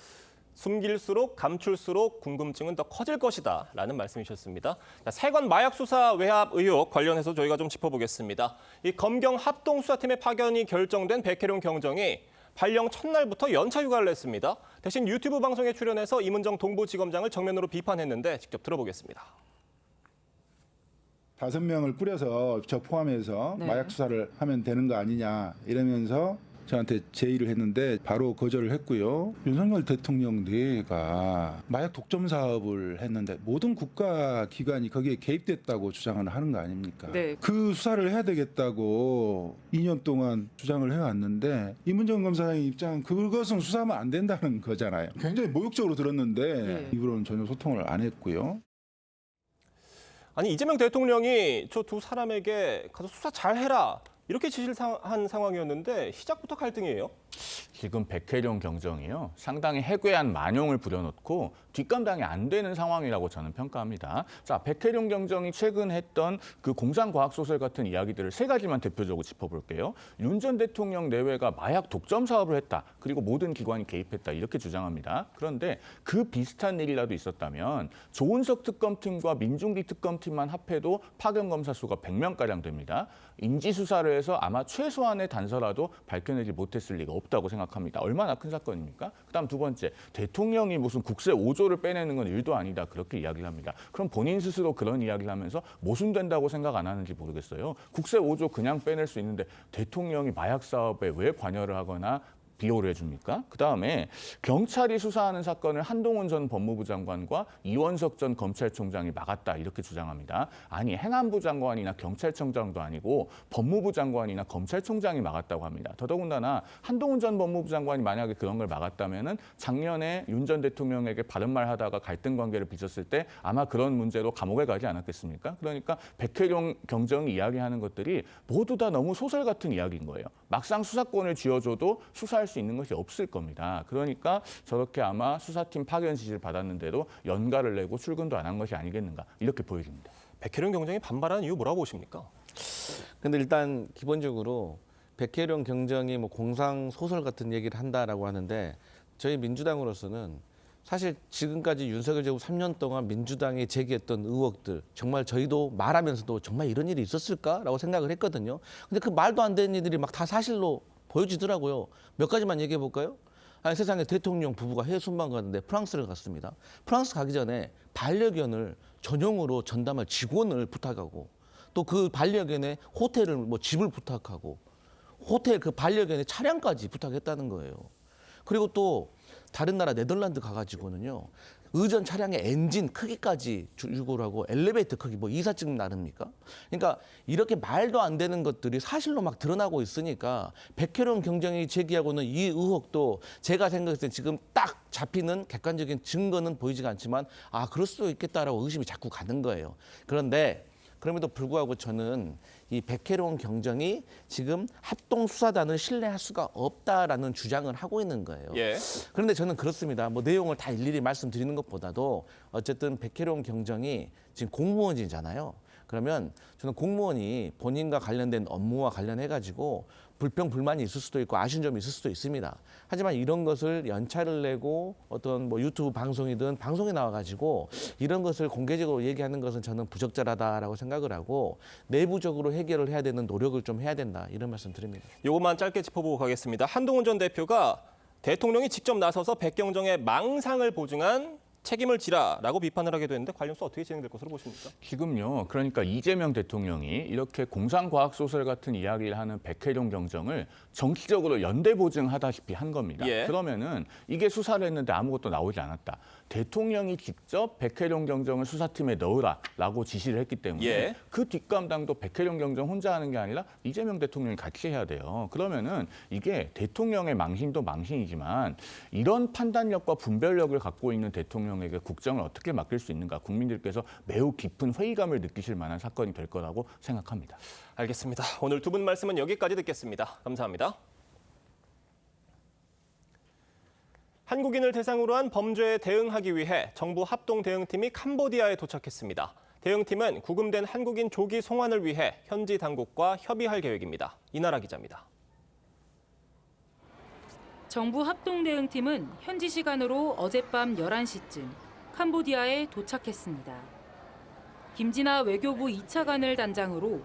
[SPEAKER 1] 숨길수록 감출수록 궁금증은 더 커질 것이다라는 말씀이셨습니다. 자, 세관 마약 수사 외압 의혹 관련해서 저희가 좀 짚어보겠습니다. 이 검경 합동수사팀의 파견이 결정된 백혜룡 경정이 발령 첫날부터 연차 휴가를 냈습니다. 대신 유튜브 방송에 출연해서 이문정 동부지검장을 정면으로 비판했는데 직접 들어보겠습니다.
[SPEAKER 5] 5명을 뿌려서 저 포함해서 마약 수사를 하면 되는 거 아니냐 이러면서 저한테 제의를 했는데 바로 거절을 했고요. 윤석열 대통령 내가 마약 독점 사업을 했는데 모든 국가 기관이 거기에 개입됐다고 주장을 하는 거 아닙니까?
[SPEAKER 6] 네.
[SPEAKER 5] 그 수사를 해야 되겠다고 2년 동안 주장을 해왔는데 이문정 검사장의 입장은 그것은 수사하면 안 된다는 거잖아요. 굉장히 모욕적으로 들었는데 이후로는 전혀 소통을 안 했고요.
[SPEAKER 1] 아니 이재명 대통령이 저 두 사람에게 가서 수사 잘해라. 이렇게 지시를 한 상황이었는데 시작부터 갈등이에요.
[SPEAKER 28] 지금 백혜룡 경정이요. 상당히 해괴한 만용을 부려놓고 뒷감당이 안 되는 상황이라고 저는 평가합니다. 자, 백혜룡 경정이 최근 했던 그 공상과학소설 같은 이야기들을 3가지만 대표적으로 짚어볼게요. 윤 전 대통령 내외가 마약 독점 사업을 했다. 그리고 모든 기관이 개입했다. 이렇게 주장합니다. 그런데 그 비슷한 일이라도 있었다면 조은석 특검팀과 민중기 특검팀만 합해도 파견검사 수가 100명가량 됩니다. 인지수사를 해서 아마 최소한의 단서라도 밝혀내지 못했을 리가 없다고 생각합니다. 얼마나 큰 사건입니까? 그다음 2번째, 대통령이 무슨 국세 5조를 빼내는 건 일도 아니다. 그렇게 이야기를 합니다. 그럼 본인 스스로 그런 이야기를 하면서 모순된다고 생각 안 하는지 모르겠어요. 국세 5조 그냥 빼낼 수 있는데 대통령이 마약 사업에 왜 관여를 하거나 비호를 해줍니까? 그다음에 경찰이 수사하는 사건을 한동훈 전 법무부 장관과 이원석 전 검찰총장이 막았다 이렇게 주장합니다. 아니 행안부 장관이나 경찰청장도 아니고 법무부 장관이나 검찰총장이 막았다고 합니다. 더더군다나 한동훈 전 법무부 장관이 만약에 그런 걸 막았다면은 작년에 윤 전 대통령에게 바른 말 하다가 갈등 관계를 빚었을 때 아마 그런 문제로 감옥에 가지 않았겠습니까? 그러니까 백혜룡 경정이 이야기하는 것들이 모두 다 너무 소설 같은 이야기인 거예요. 막상 수사권을 쥐어줘도 수사할 수 있는 것이 없을 겁니다. 그러니까 저렇게 아마 수사팀 파견 지시를 받았는데도 연가를 내고 출근도 안 한 것이 아니겠는가 이렇게 보여집니다.
[SPEAKER 1] 백혜룡 경정이 반발하는 이유 뭐라고 보십니까?
[SPEAKER 2] 근데 일단 기본적으로 백혜룡 경정이 뭐 공상 소설 같은 얘기를 한다라고 하는데 저희 민주당으로서는 사실 지금까지 윤석열 정부 3년 동안 민주당이 제기했던 의혹들 정말 저희도 말하면서도 정말 이런 일이 있었을까라고 생각을 했거든요. 근데 그 말도 안 되는 일들이 막 다 사실로 보여지더라고요. 몇 가지만 얘기해 볼까요? 세상에 대통령 부부가 해외 순방 갔는데 프랑스를 갔습니다. 프랑스 가기 전에 반려견을 전용으로 전담할 직원을 부탁하고 또 그 반려견의 호텔을 집을 부탁하고 호텔 그 반려견의 차량까지 부탁했다는 거예요. 그리고 또 다른 나라 네덜란드 가가지고는요. 의전 차량의 엔진 크기까지 요구를 하고 엘리베이터 크기 이삿짐 나릅니까? 그러니까 이렇게 말도 안 되는 것들이 사실로 막 드러나고 있으니까 백혜룡 경정이 제기하고는 이 의혹도 제가 생각했을 때 지금 딱 잡히는 객관적인 증거는 보이지가 않지만 그럴 수도 있겠다라고 의심이 자꾸 가는 거예요. 그런데 그럼에도 불구하고 저는 이 백혜련 경정이 지금 합동수사단을 신뢰할 수가 없다라는 주장을 하고 있는 거예요.
[SPEAKER 1] 예.
[SPEAKER 2] 그런데 저는 그렇습니다. 뭐 내용을 다 일일이 말씀드리는 것보다도 어쨌든 백혜련 경정이 지금 공무원이잖아요. 그러면 저는 공무원이 본인과 관련된 업무와 관련해가지고 불평, 불만이 있을 수도 있고 아쉬운 점이 있을 수도 있습니다. 하지만 이런 것을 연차를 내고 어떤 뭐 유튜브 방송이든 방송에 나와가지고 이런 것을 공개적으로 얘기하는 것은 저는 부적절하다라고 생각을 하고 내부적으로 해결을 해야 되는 노력을 좀 해야 된다 이런 말씀 드립니다.
[SPEAKER 1] 이것만 짧게 짚어보고 가겠습니다. 한동훈 전 대표가 대통령이 직접 나서서 백경정의 망상을 보증한 책임을 지라라고 비판을 하게 되는데 관련 수사 어떻게 진행될 것으로 보십니까?
[SPEAKER 28] 지금요. 그러니까 이재명 대통령이 이렇게 공상과학소설 같은 이야기를 하는 백혜련 경정을 정치적으로 연대 보증하다시피 한 겁니다.
[SPEAKER 1] 예.
[SPEAKER 28] 그러면은 이게 수사를 했는데 아무것도 나오지 않았다. 대통령이 직접 백혜련 경정을 수사팀에 넣으라라고 지시를 했기 때문에
[SPEAKER 1] 예.
[SPEAKER 28] 그 뒷감당도 백혜련 경정 혼자 하는 게 아니라 이재명 대통령이 같이 해야 돼요. 그러면은 이게 대통령의 망신도 망신이지만 이런 판단력과 분별력을 갖고 있는 대통령에게 국정을 어떻게 맡길 수 있는가 국민들께서 매우 깊은 회의감을 느끼실 만한 사건이 될 거라고 생각합니다.
[SPEAKER 1] 알겠습니다. 오늘 두 분 말씀은 여기까지 듣겠습니다. 감사합니다. 한국인을 대상으로 한 범죄에 대응하기 위해 정부 합동대응팀이 캄보디아에 도착했습니다. 대응팀은 구금된 한국인 조기 송환을 위해 현지 당국과 협의할 계획입니다. 이나라 기자입니다.
[SPEAKER 6] 정부 합동대응팀은 현지 시간으로 어젯밤 11시쯤 캄보디아에 도착했습니다. 김진아 외교부 2차관을 단장으로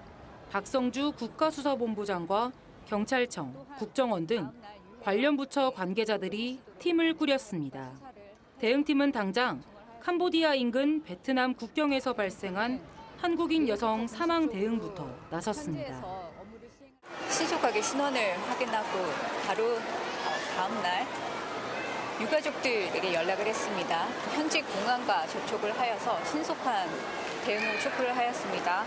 [SPEAKER 6] 박성주 국가수사본부장과 경찰청, 국정원 등 관련 부처 관계자들이 팀을 꾸렸습니다. 대응팀은 당장 캄보디아 인근 베트남 국경에서 발생한 한국인 여성 사망 대응부터 나섰습니다.
[SPEAKER 7] 신속하게 신원을 확인하고 바로 다음 날 유가족들에게 연락을 했습니다. 현지 공안과 접촉을 하여서 신속한 대응을 촉구를 하였습니다.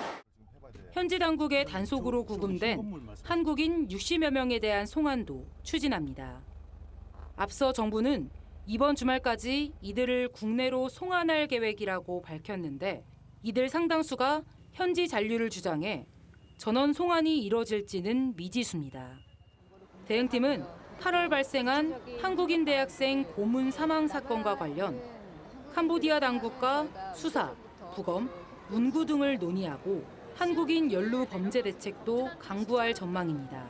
[SPEAKER 6] 현지 당국의 단속으로 구금된 한국인 60여 명에 대한 송환도 추진합니다. 앞서 정부는 이번 주말까지 이들을 국내로 송환할 계획이라고 밝혔는데 이들 상당수가 현지 잔류를 주장해 전원 송환이 이뤄질지는 미지수입니다. 대응팀은 8월 발생한 한국인 대학생 고문 사망 사건과 관련 캄보디아 당국과 수사, 부검, 문구 등을 논의하고 한국인 연루 범죄 대책도 강구할 전망입니다.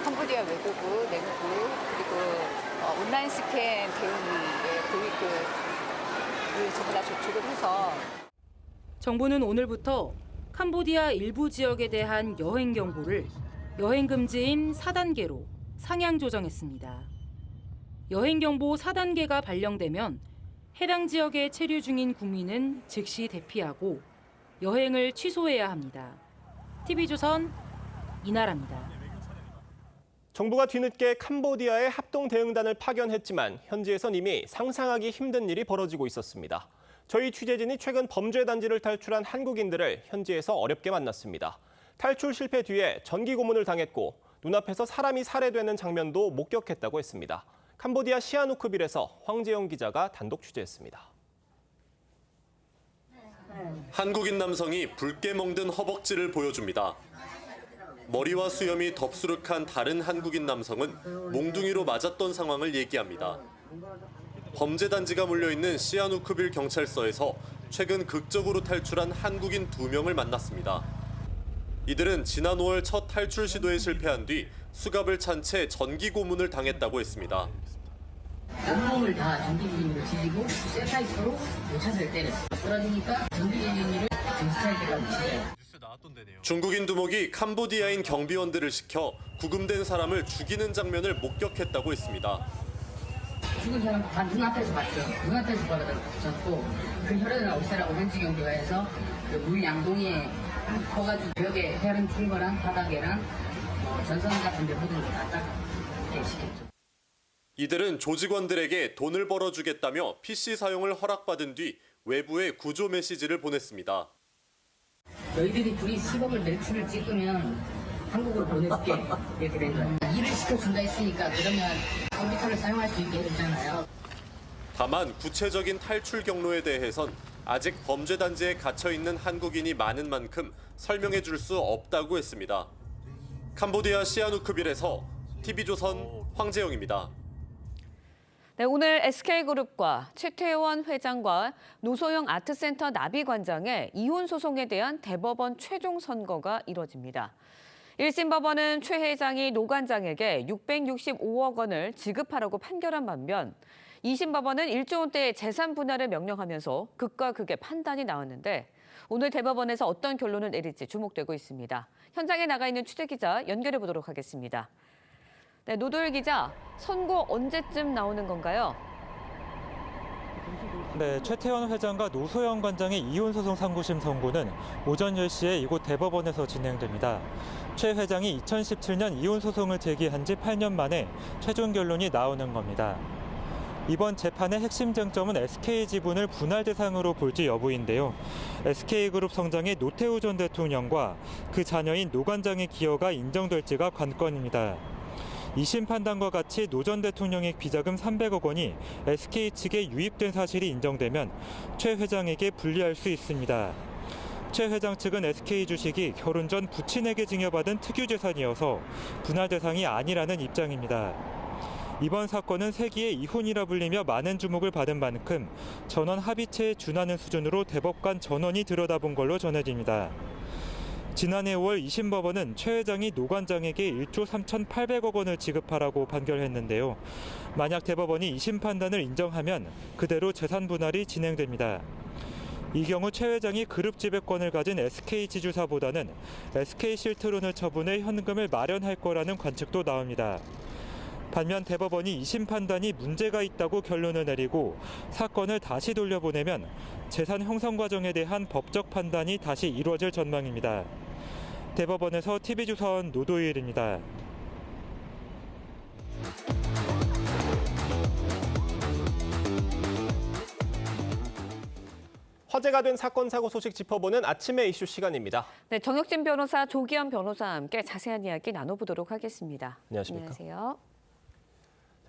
[SPEAKER 7] 캄보디아 외교부, 내무부, 그리고 온라인 스캔 대응의 교육을 전부 다 접촉을 해서
[SPEAKER 6] 정부는 오늘부터 캄보디아 일부 지역에 대한 여행 경보를 여행 금지인 4단계로 상향 조정했습니다. 여행 경보 4단계가 발령되면 해당 지역에 체류 중인 국민은 즉시 대피하고 여행을 취소해야 합니다. TV조선 이나라입니다.
[SPEAKER 1] 정부가 뒤늦게 캄보디아에 합동대응단을 파견했지만 현지에선 이미 상상하기 힘든 일이 벌어지고 있었습니다. 저희 취재진이 최근 범죄 단지를 탈출한 한국인들을 현지에서 어렵게 만났습니다. 탈출 실패 뒤에 전기 고문을 당했고 눈앞에서 사람이 살해되는 장면도 목격했다고 했습니다. 캄보디아 시아누크빌에서 황재영 기자가 단독 취재했습니다.
[SPEAKER 8] 한국인 남성이 붉게 멍든 허벅지를 보여줍니다. 머리와 수염이 덥수룩한 다른 한국인 남성은 몽둥이로 맞았던 상황을 얘기합니다. 범죄 단지가 몰려있는 시아누크빌 경찰서에서 최근 극적으로 탈출한 한국인 2명을 만났습니다. 이들은 지난 5월 첫 탈출 시도에 실패한 뒤 수갑을 찬 채 전기 고문을 당했다고 했습니다.
[SPEAKER 9] 온몸을 다 전기지진으로 지지고 쇠파이프로 모차를 때렸어요. 쓰러지니까 전기지진을 정치찰기라고 치죠.
[SPEAKER 8] 중국인 두목이 캄보디아인 경비원들을 시켜 구금된 사람을 죽이는 장면을 목격했다고 했습니다.
[SPEAKER 9] 죽은 사람 다 눈앞에서 봤죠. 눈앞에서 봤고 그 혈흔을 없애라고 현지 경비가 해서 그 물 양동이에 퍼가지고 벽에 혈흔 푼 거랑 바닥에랑 전선 같은 데 묻은 거 다 닦게 시켰죠.
[SPEAKER 8] 이들은 조직원들에게 돈을 벌어주겠다며 PC 사용을 허락받은 뒤 외부에 구조 메시지를 보냈습니다.
[SPEAKER 9] 너희들이 둘이 10억을 매출을 찍으면 한국으로 보내줄게 이렇게 된 거예요. 일을 시켜준다 했으니까 그러면 컴퓨터를 사용할 수 있게 해줬잖아요.
[SPEAKER 8] 다만 구체적인 탈출 경로에 대해선 아직 범죄 단지에 갇혀 있는 한국인이 많은 만큼 설명해 줄 수 없다고 했습니다. 캄보디아 시아누크빌에서 TV조선 황재영입니다.
[SPEAKER 4] 네, 오늘 SK그룹과 최태원 회장과 노소영 아트센터 나비관장의 이혼 소송에 대한 대법원 최종 선고가 이뤄집니다. 1심 법원은 최 회장이 노 관장에게 665억 원을 지급하라고 판결한 반면 2심 법원은 1조 원대의 재산 분할을 명령하면서 극과 극의 판단이 나왔는데 오늘 대법원에서 어떤 결론을 내릴지 주목되고 있습니다. 현장에 나가 있는 취재기자 연결해 보도록 하겠습니다. 네, 노도일 기자, 선고 언제쯤 나오는 건가요?
[SPEAKER 10] 네, 최태원 회장과 노소영 관장의 이혼 소송 상고심 선고는 오전 10시에 이곳 대법원에서 진행됩니다. 최 회장이 2017년 이혼 소송을 제기한 지 8년 만에 최종 결론이 나오는 겁니다. 이번 재판의 핵심 쟁점은 SK 지분을 분할 대상으로 볼지 여부인데요. SK그룹 성장의 노태우 전 대통령과 그 자녀인 노 관장의 기여가 인정될지가 관건입니다. 2심 판단과 같이 노 전 대통령의 비자금 300억 원이 SK 측에 유입된 사실이 인정되면 최 회장에게 불리할 수 있습니다. 최 회장 측은 SK 주식이 결혼 전 부친에게 증여받은 특유재산이어서 분할 대상이 아니라는 입장입니다. 이번 사건은 세기의 이혼이라 불리며 많은 주목을 받은 만큼 전원 합의체에 준하는 수준으로 대법관 전원이 들여다본 걸로 전해집니다. 지난해 5월 2심 법원은 최 회장이 노 관장에게 1조 3,800억 원을 지급하라고 판결했는데요. 만약 대법원이 2심 판단을 인정하면 그대로 재산 분할이 진행됩니다. 이 경우 최 회장이 그룹 지배권을 가진 SK 지주사보다는 SK 실트론을 처분해 현금을 마련할 거라는 관측도 나옵니다. 반면 대법원이 2심 판단이 문제가 있다고 결론을 내리고 사건을 다시 돌려보내면 재산 형성 과정에 대한 법적 판단이 다시 이루어질 전망입니다. 대법원에서 TV조선 노도일입니다.
[SPEAKER 1] 화제가 된 사건 사고 소식 짚어보는 아침의 이슈 시간입니다.
[SPEAKER 4] 네, 정혁진 변호사, 조기현 변호사와 함께 자세한 이야기 나눠보도록 하겠습니다.
[SPEAKER 1] 안녕하십니까?
[SPEAKER 4] 안녕하세요.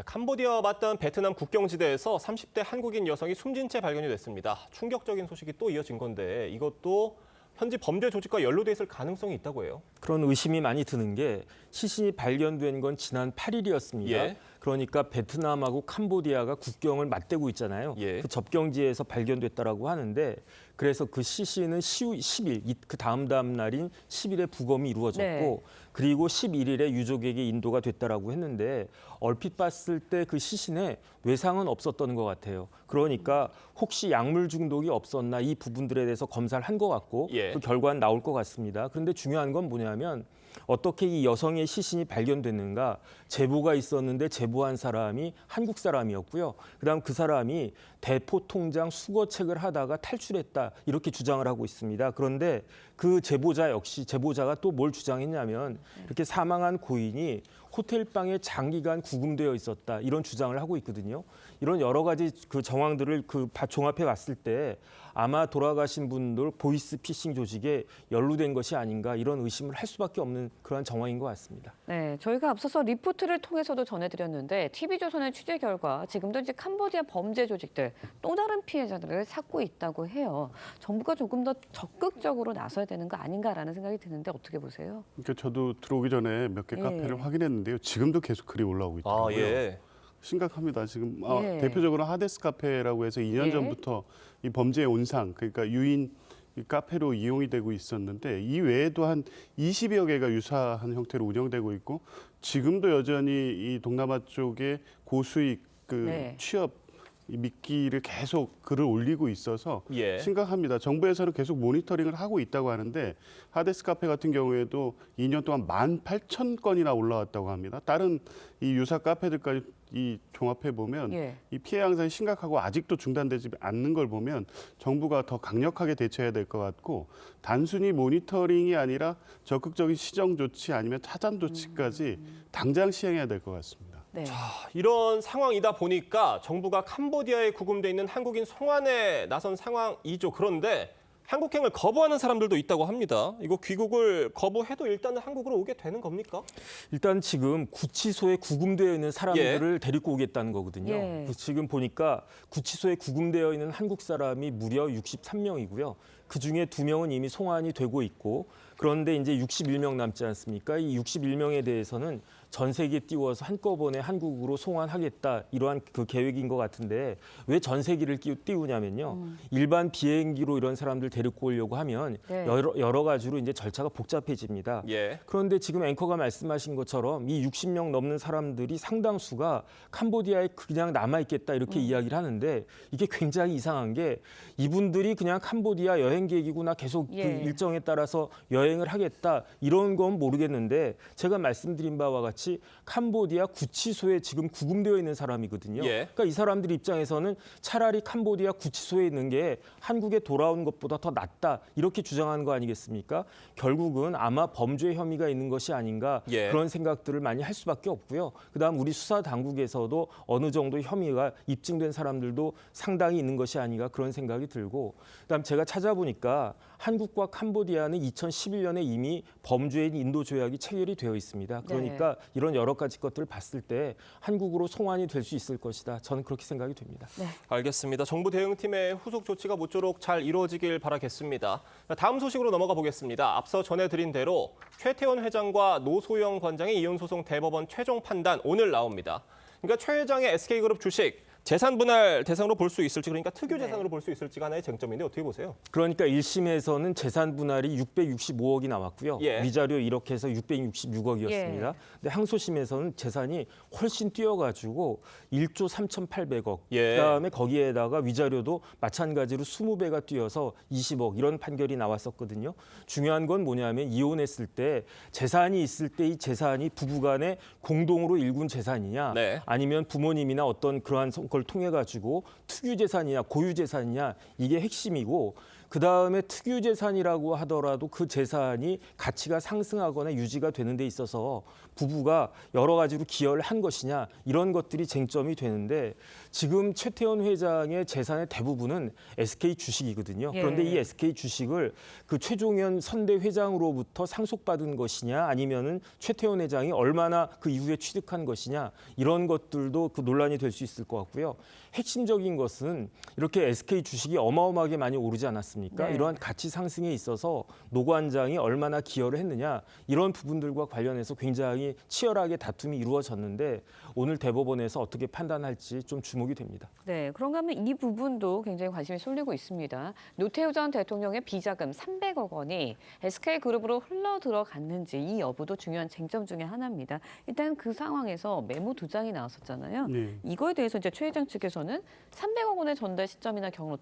[SPEAKER 1] 캄보디아와 맞닿은 베트남 국경지대에서 30대 한국인 여성이 숨진 채 발견이 됐습니다. 충격적인 소식이 또 이어진 건데 이것도 현지 범죄 조직과 연루돼 있을 가능성이 있다고 해요.
[SPEAKER 11] 그런 의심이 많이 드는 게 시신이 발견된 건 지난 8일이었습니다.
[SPEAKER 1] 예.
[SPEAKER 11] 그러니까 베트남하고 캄보디아가 국경을 맞대고 있잖아요.
[SPEAKER 1] 예.
[SPEAKER 11] 그 접경지에서 발견됐다라고 하는데 그래서 그 시신은 10일, 그 다음 날인 10일에 부검이 이루어졌고
[SPEAKER 4] 네.
[SPEAKER 11] 그리고 11일에 유족에게 인도가 됐다라고 했는데 얼핏 봤을 때 그 시신에 외상은 없었던 것 같아요. 그러니까 혹시 약물 중독이 없었나 이 부분들에 대해서 검사를 한 것 같고
[SPEAKER 1] 예.
[SPEAKER 11] 그 결과는 나올 것 같습니다. 그런데 중요한 건 뭐냐면 어떻게 이 여성의 시신이 발견됐는가? 제보가 있었는데 제보한 사람이 한국 사람이었고요. 그다음 그 사람이 대포 통장 수거책을 하다가 탈출했다 이렇게 주장을 하고 있습니다. 그런데 그 제보자가 또 뭘 주장했냐면 이렇게 사망한 고인이 호텔방에 장기간 구금되어 있었다 이런 주장을 하고 있거든요. 이런 여러 가지 그 정황들을 종합해 봤을 때 아마 돌아가신 분들 보이스피싱 조직에 연루된 것이 아닌가 이런 의심을 할 수밖에 없는 그런 정황인 것 같습니다.
[SPEAKER 4] 네, 저희가 앞서서 리포트를 통해서도 전해드렸는데 TV조선의 취재 결과 지금도 이제 캄보디아 범죄 조직들 또 다른 피해자들을 찾고 있다고 해요. 정부가 조금 더 적극적으로 나서야 되는 거 아닌가라는 생각이 드는데 어떻게 보세요?
[SPEAKER 12] 그러니까 저도 들어오기 전에 몇 개
[SPEAKER 4] 예.
[SPEAKER 12] 카페를 확인했는데요. 지금도 계속 글이 올라오고 있더라고요.
[SPEAKER 1] 예.
[SPEAKER 12] 심각합니다. 지금
[SPEAKER 4] 예.
[SPEAKER 12] 대표적으로 하데스 카페라고 해서 2년
[SPEAKER 4] 예.
[SPEAKER 12] 전부터 이 범죄의 온상, 그러니까 유인 이 카페로 이용이 되고 있었는데 이 외에도 한 20여 개가 유사한 형태로 운영되고 있고 지금도 여전히 이 동남아 쪽에 고수익
[SPEAKER 4] 네.
[SPEAKER 12] 취업 미끼를 계속 글을 올리고 있어서
[SPEAKER 1] 예.
[SPEAKER 12] 심각합니다. 정부에서는 계속 모니터링을 하고 있다고 하는데 하데스 카페 같은 경우에도 2년 동안 18,000건이나 올라왔다고 합니다. 다른 이 유사 카페들까지 이 종합해 보면
[SPEAKER 4] 예.
[SPEAKER 12] 이 피해 양상이 심각하고 아직도 중단되지 않는 걸 보면 정부가 더 강력하게 대처해야 될 것 같고 단순히 모니터링이 아니라 적극적인 시정 조치 아니면 차단 조치까지 당장 시행해야 될 것 같습니다.
[SPEAKER 4] 네.
[SPEAKER 1] 자, 이런 상황이다 보니까 정부가 캄보디아에 구금돼 있는 한국인 송환에 나선 상황이죠. 그런데 한국행을 거부하는 사람들도 있다고 합니다. 이거 귀국을 거부해도 일단은 한국으로 오게 되는 겁니까?
[SPEAKER 11] 일단 지금 구치소에 구금되어 있는 사람들을 데리고 오겠다는 거거든요.
[SPEAKER 4] 예.
[SPEAKER 11] 지금 보니까 구치소에 구금되어 있는 한국 사람이 무려 63명이고요. 그중에 2명은 이미 송환이 되고 있고 그런데 이제 61명 남지 않습니까? 이 61명에 대해서는 전 세계에 띄워서 한꺼번에 한국으로 송환하겠다 이러한 그 계획인 것 같은데 왜 전 세계를 띄우냐면요. 일반 비행기로 이런 사람들 데리고 오려고 하면
[SPEAKER 4] 네.
[SPEAKER 11] 여러 가지로 이제 절차가 복잡해집니다.
[SPEAKER 1] 예.
[SPEAKER 11] 그런데 지금 앵커가 말씀하신 것처럼 이 60명 넘는 사람들이 상당수가 캄보디아에 그냥 남아있겠다 이렇게 이야기를 하는데 이게 굉장히 이상한 게 이분들이 그냥 캄보디아 여행객이구나 계속 그 일정에 따라서 여행을 하겠다 이런 건 모르겠는데 제가 말씀드린 바와 같이 캄보디아 구치소에 지금 구금되어 있는 사람이거든요. 그러니까 이 사람들 입장에서는 차라리 캄보디아 구치소에 있는 게 한국에 돌아온 것보다 더 낫다 이렇게 주장하는 거 아니겠습니까? 결국은 아마 범죄 혐의가 있는 것이 아닌가 그런 생각들을 많이 할 수밖에 없고요. 그다음 우리 수사 당국에서도 어느 정도 혐의가 입증된 사람들도 상당히 있는 것이 아닌가 그런 생각이 들고 그다음 제가 찾아보니까 한국과 캄보디아는 2011년에 이미 범죄인 인도 조약이 체결이 되어 있습니다. 그러니까 이런 여러 가지 것들을 봤을 때 한국으로 송환이 될 수 있을 것이다. 저는 그렇게 생각이 됩니다.
[SPEAKER 1] 알겠습니다. 정부 대응팀의 후속 조치가 모쪼록 잘 이루어지길 바라겠습니다. 다음 소식으로 넘어가 보겠습니다. 앞서 전해드린 대로 최태원 회장과 노소영 관장의 이혼 소송 대법원 최종 판단 오늘 나옵니다. 그러니까 최 회장의 SK그룹 주식 재산 분할 대상으로 볼 수 있을지 그러니까 특유 재산으로 볼 수 있을지가 하나의 쟁점인데 어떻게 보세요?
[SPEAKER 11] 그러니까 1심에서는 재산 분할이 665억이 나왔고요. 위자료 1억 해서 666억이었습니다. 근데 항소심에서는 재산이 훨씬 뛰어가지고 1조 3,800억. 그다음에 거기에다가 위자료도 마찬가지로 20배가 뛰어서 20억 이런 판결이 나왔었거든요. 중요한 건 뭐냐면 이혼했을 때 재산이 있을 때 이 재산이 부부간에 공동으로 일군 재산이냐 아니면 부모님이나 어떤 그러한 걸 통해 가지고 특유 재산이냐 고유 재산이냐 이게 핵심이고 그다음에 특유 재산이라고 하더라도 그 재산이 가치가 상승하거나 유지가 되는 데 있어서 부부가 여러 가지로 기여를 한 것이냐 이런 것들이 쟁점이 되는데 지금 최태원 회장의 재산의 대부분은 SK 주식이거든요. 그런데 이 SK 주식을 그 최종현 선대 회장으로부터 상속받은 것이냐 아니면은 최태원 회장이 얼마나 그 이후에 취득한 것이냐 이런 것들도 그 논란이 될 수 있을 것 같고요. 핵심적인 것은 이렇게 SK 주식이 어마어마하게 많이 오르지 않았습니까? 이러한 가치 상승에 있어서 노 관장이 얼마나 기여를 했느냐 이런 부분들과 관련해서 굉장히 치열하게 다툼이 이루어졌는데 오늘 대법원에서 어떻게 판단할지 좀 주목이 됩니다.
[SPEAKER 4] 네, 그런가 하면 이 부분도 굉장히 관심이 쏠리고 있습니다. 노태우 전 대통령의 비자금 300억 원이 SK그룹으로 흘러 들어갔는지 이 여부도 중요한 쟁점 중에 하나입니다. 일단 그 상황에서 메모 2장이 나왔었잖아요. 이거에 대해서 이제 최 회장 측에서는 300억 원의 전달 시점이나 경로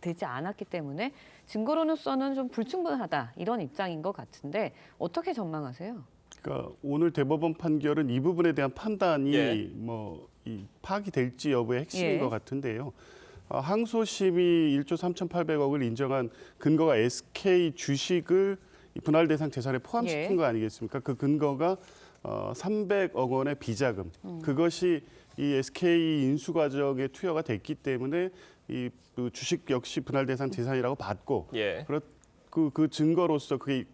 [SPEAKER 4] 되지 않았기 때문에 증거로서는 좀 불충분하다 이런 입장인 것 같은데 어떻게 전망하세요?
[SPEAKER 12] 그러니까 오늘 대법원 판결은 이 부분에 대한 판단이 이 파악이 될지 여부의 핵심인 것 같은데요. 항소심이 1조 3,800억을 인정한 근거가 SK 주식을 분할 대상 재산에 포함시킨 거 아니겠습니까? 그 근거가 300억 원의 비자금. 그것이 이 SK 인수 과정에 투여가 됐기 때문에 이 주식 역시 분할 대상 재산이라고 봤고 그 증거로서 그게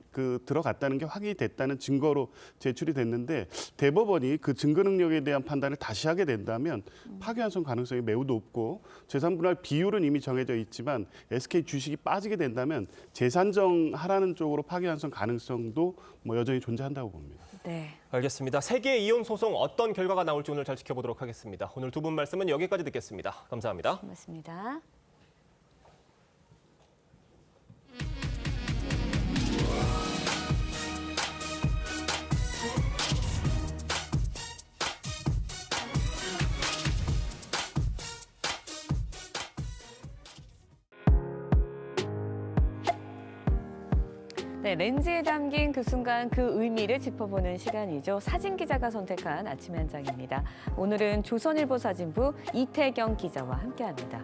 [SPEAKER 12] 들어갔다는 게 확인이 됐다는 증거로 제출이 됐는데 대법원이 그 증거 능력에 대한 판단을 다시 하게 된다면 파기환송 가능성이 매우 높고 재산 분할 비율은 이미 정해져 있지만 SK 주식이 빠지게 된다면 재산정하라는 쪽으로 파기환송 가능성도 여전히 존재한다고 봅니다.
[SPEAKER 4] 네.
[SPEAKER 1] 알겠습니다. 세계 이혼 소송 어떤 결과가 나올지 오늘 잘 지켜보도록 하겠습니다. 오늘 두 분 말씀은 여기까지 듣겠습니다. 감사합니다.
[SPEAKER 4] 고맙습니다. 네, 렌즈에 담긴 그 순간 그 의미를 짚어보는 시간이죠. 사진 기자가 선택한 아침의 한 장입니다. 오늘은 조선일보 사진부 이태경 기자와 함께합니다.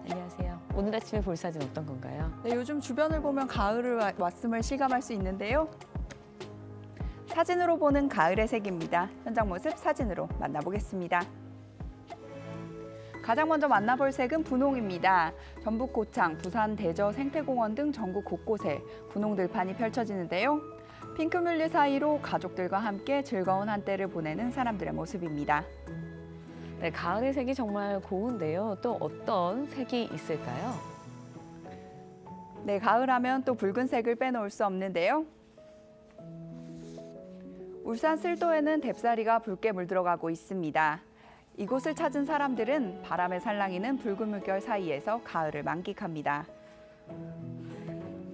[SPEAKER 4] 안녕하세요. 오늘 아침에 볼 사진 어떤 건가요?
[SPEAKER 13] 네, 요즘 주변을 보면 가을을 왔음을 실감할 수 있는데요. 사진으로 보는 가을의 색입니다. 현장 모습 사진으로 만나보겠습니다. 가장 먼저 만나볼 색은 분홍입니다. 전북 고창, 부산 대저 생태공원 등 전국 곳곳에 분홍 들판이 펼쳐지는데요. 핑크뮬리 사이로 가족들과 함께 즐거운 한때를 보내는 사람들의 모습입니다.
[SPEAKER 4] 네, 가을의 색이 정말 고운데요. 또 어떤 색이 있을까요?
[SPEAKER 13] 네, 가을하면 또 붉은색을 빼놓을 수 없는데요. 울산 쓸도에는 뎁사리가 붉게 물들어가고 있습니다. 이곳을 찾은 사람들은 바람에 살랑이는 붉은 물결 사이에서 가을을 만끽합니다.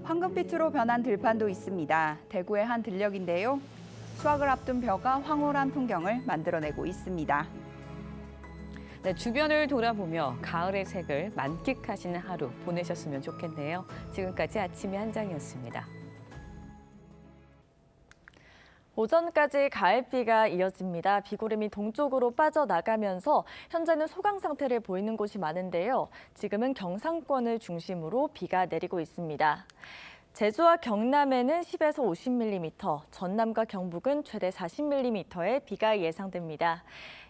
[SPEAKER 13] 황금빛으로 변한 들판도 있습니다. 대구의 한 들녘인데요. 수확을 앞둔 벼가 황홀한 풍경을 만들어내고 있습니다.
[SPEAKER 4] 네, 주변을 돌아보며 가을의 색을 만끽하시는 하루 보내셨으면 좋겠네요. 지금까지 아침의 한 장이었습니다.
[SPEAKER 14] 오전까지 가을비가 이어집니다. 비구름이 동쪽으로 빠져나가면서 현재는 소강 상태를 보이는 곳이 많은데요. 지금은 경상권을 중심으로 비가 내리고 있습니다. 제주와 경남에는 10에서 50mm, 전남과 경북은 최대 40mm의 비가 예상됩니다.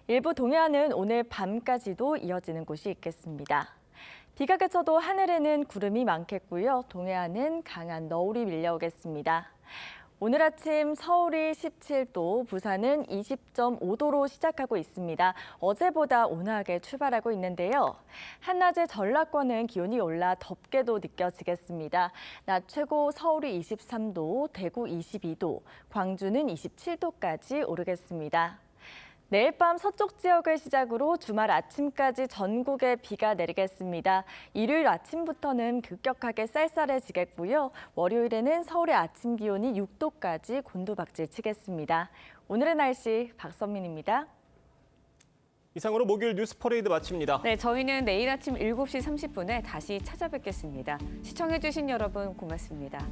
[SPEAKER 14] 일부 동해안은 오늘 밤까지도 이어지는 곳이 있겠습니다. 비가 그쳐도 하늘에는 구름이 많겠고요. 동해안은 강한 너울이 밀려오겠습니다. 오늘 아침 서울이 17도, 부산은 20.5도로 시작하고 있습니다. 어제보다 온화하게 출발하고 있는데요. 한낮에 전라권은 기온이 올라 덥게도 느껴지겠습니다. 낮 최고 서울이 23도, 대구 22도, 광주는 27도까지 오르겠습니다. 내일 밤 서쪽 지역을 시작으로 주말 아침까지 전국에 비가 내리겠습니다. 일요일 아침부터는 급격하게 쌀쌀해지겠고요. 월요일에는 서울의 아침 기온이 6도까지 곤두박질 치겠습니다. 오늘의 날씨 박선민입니다.
[SPEAKER 1] 이상으로 목요일 뉴스 퍼레이드 마칩니다.
[SPEAKER 4] 네, 저희는 내일 아침 7시 30분에 다시 찾아뵙겠습니다. 시청해주신 여러분 고맙습니다.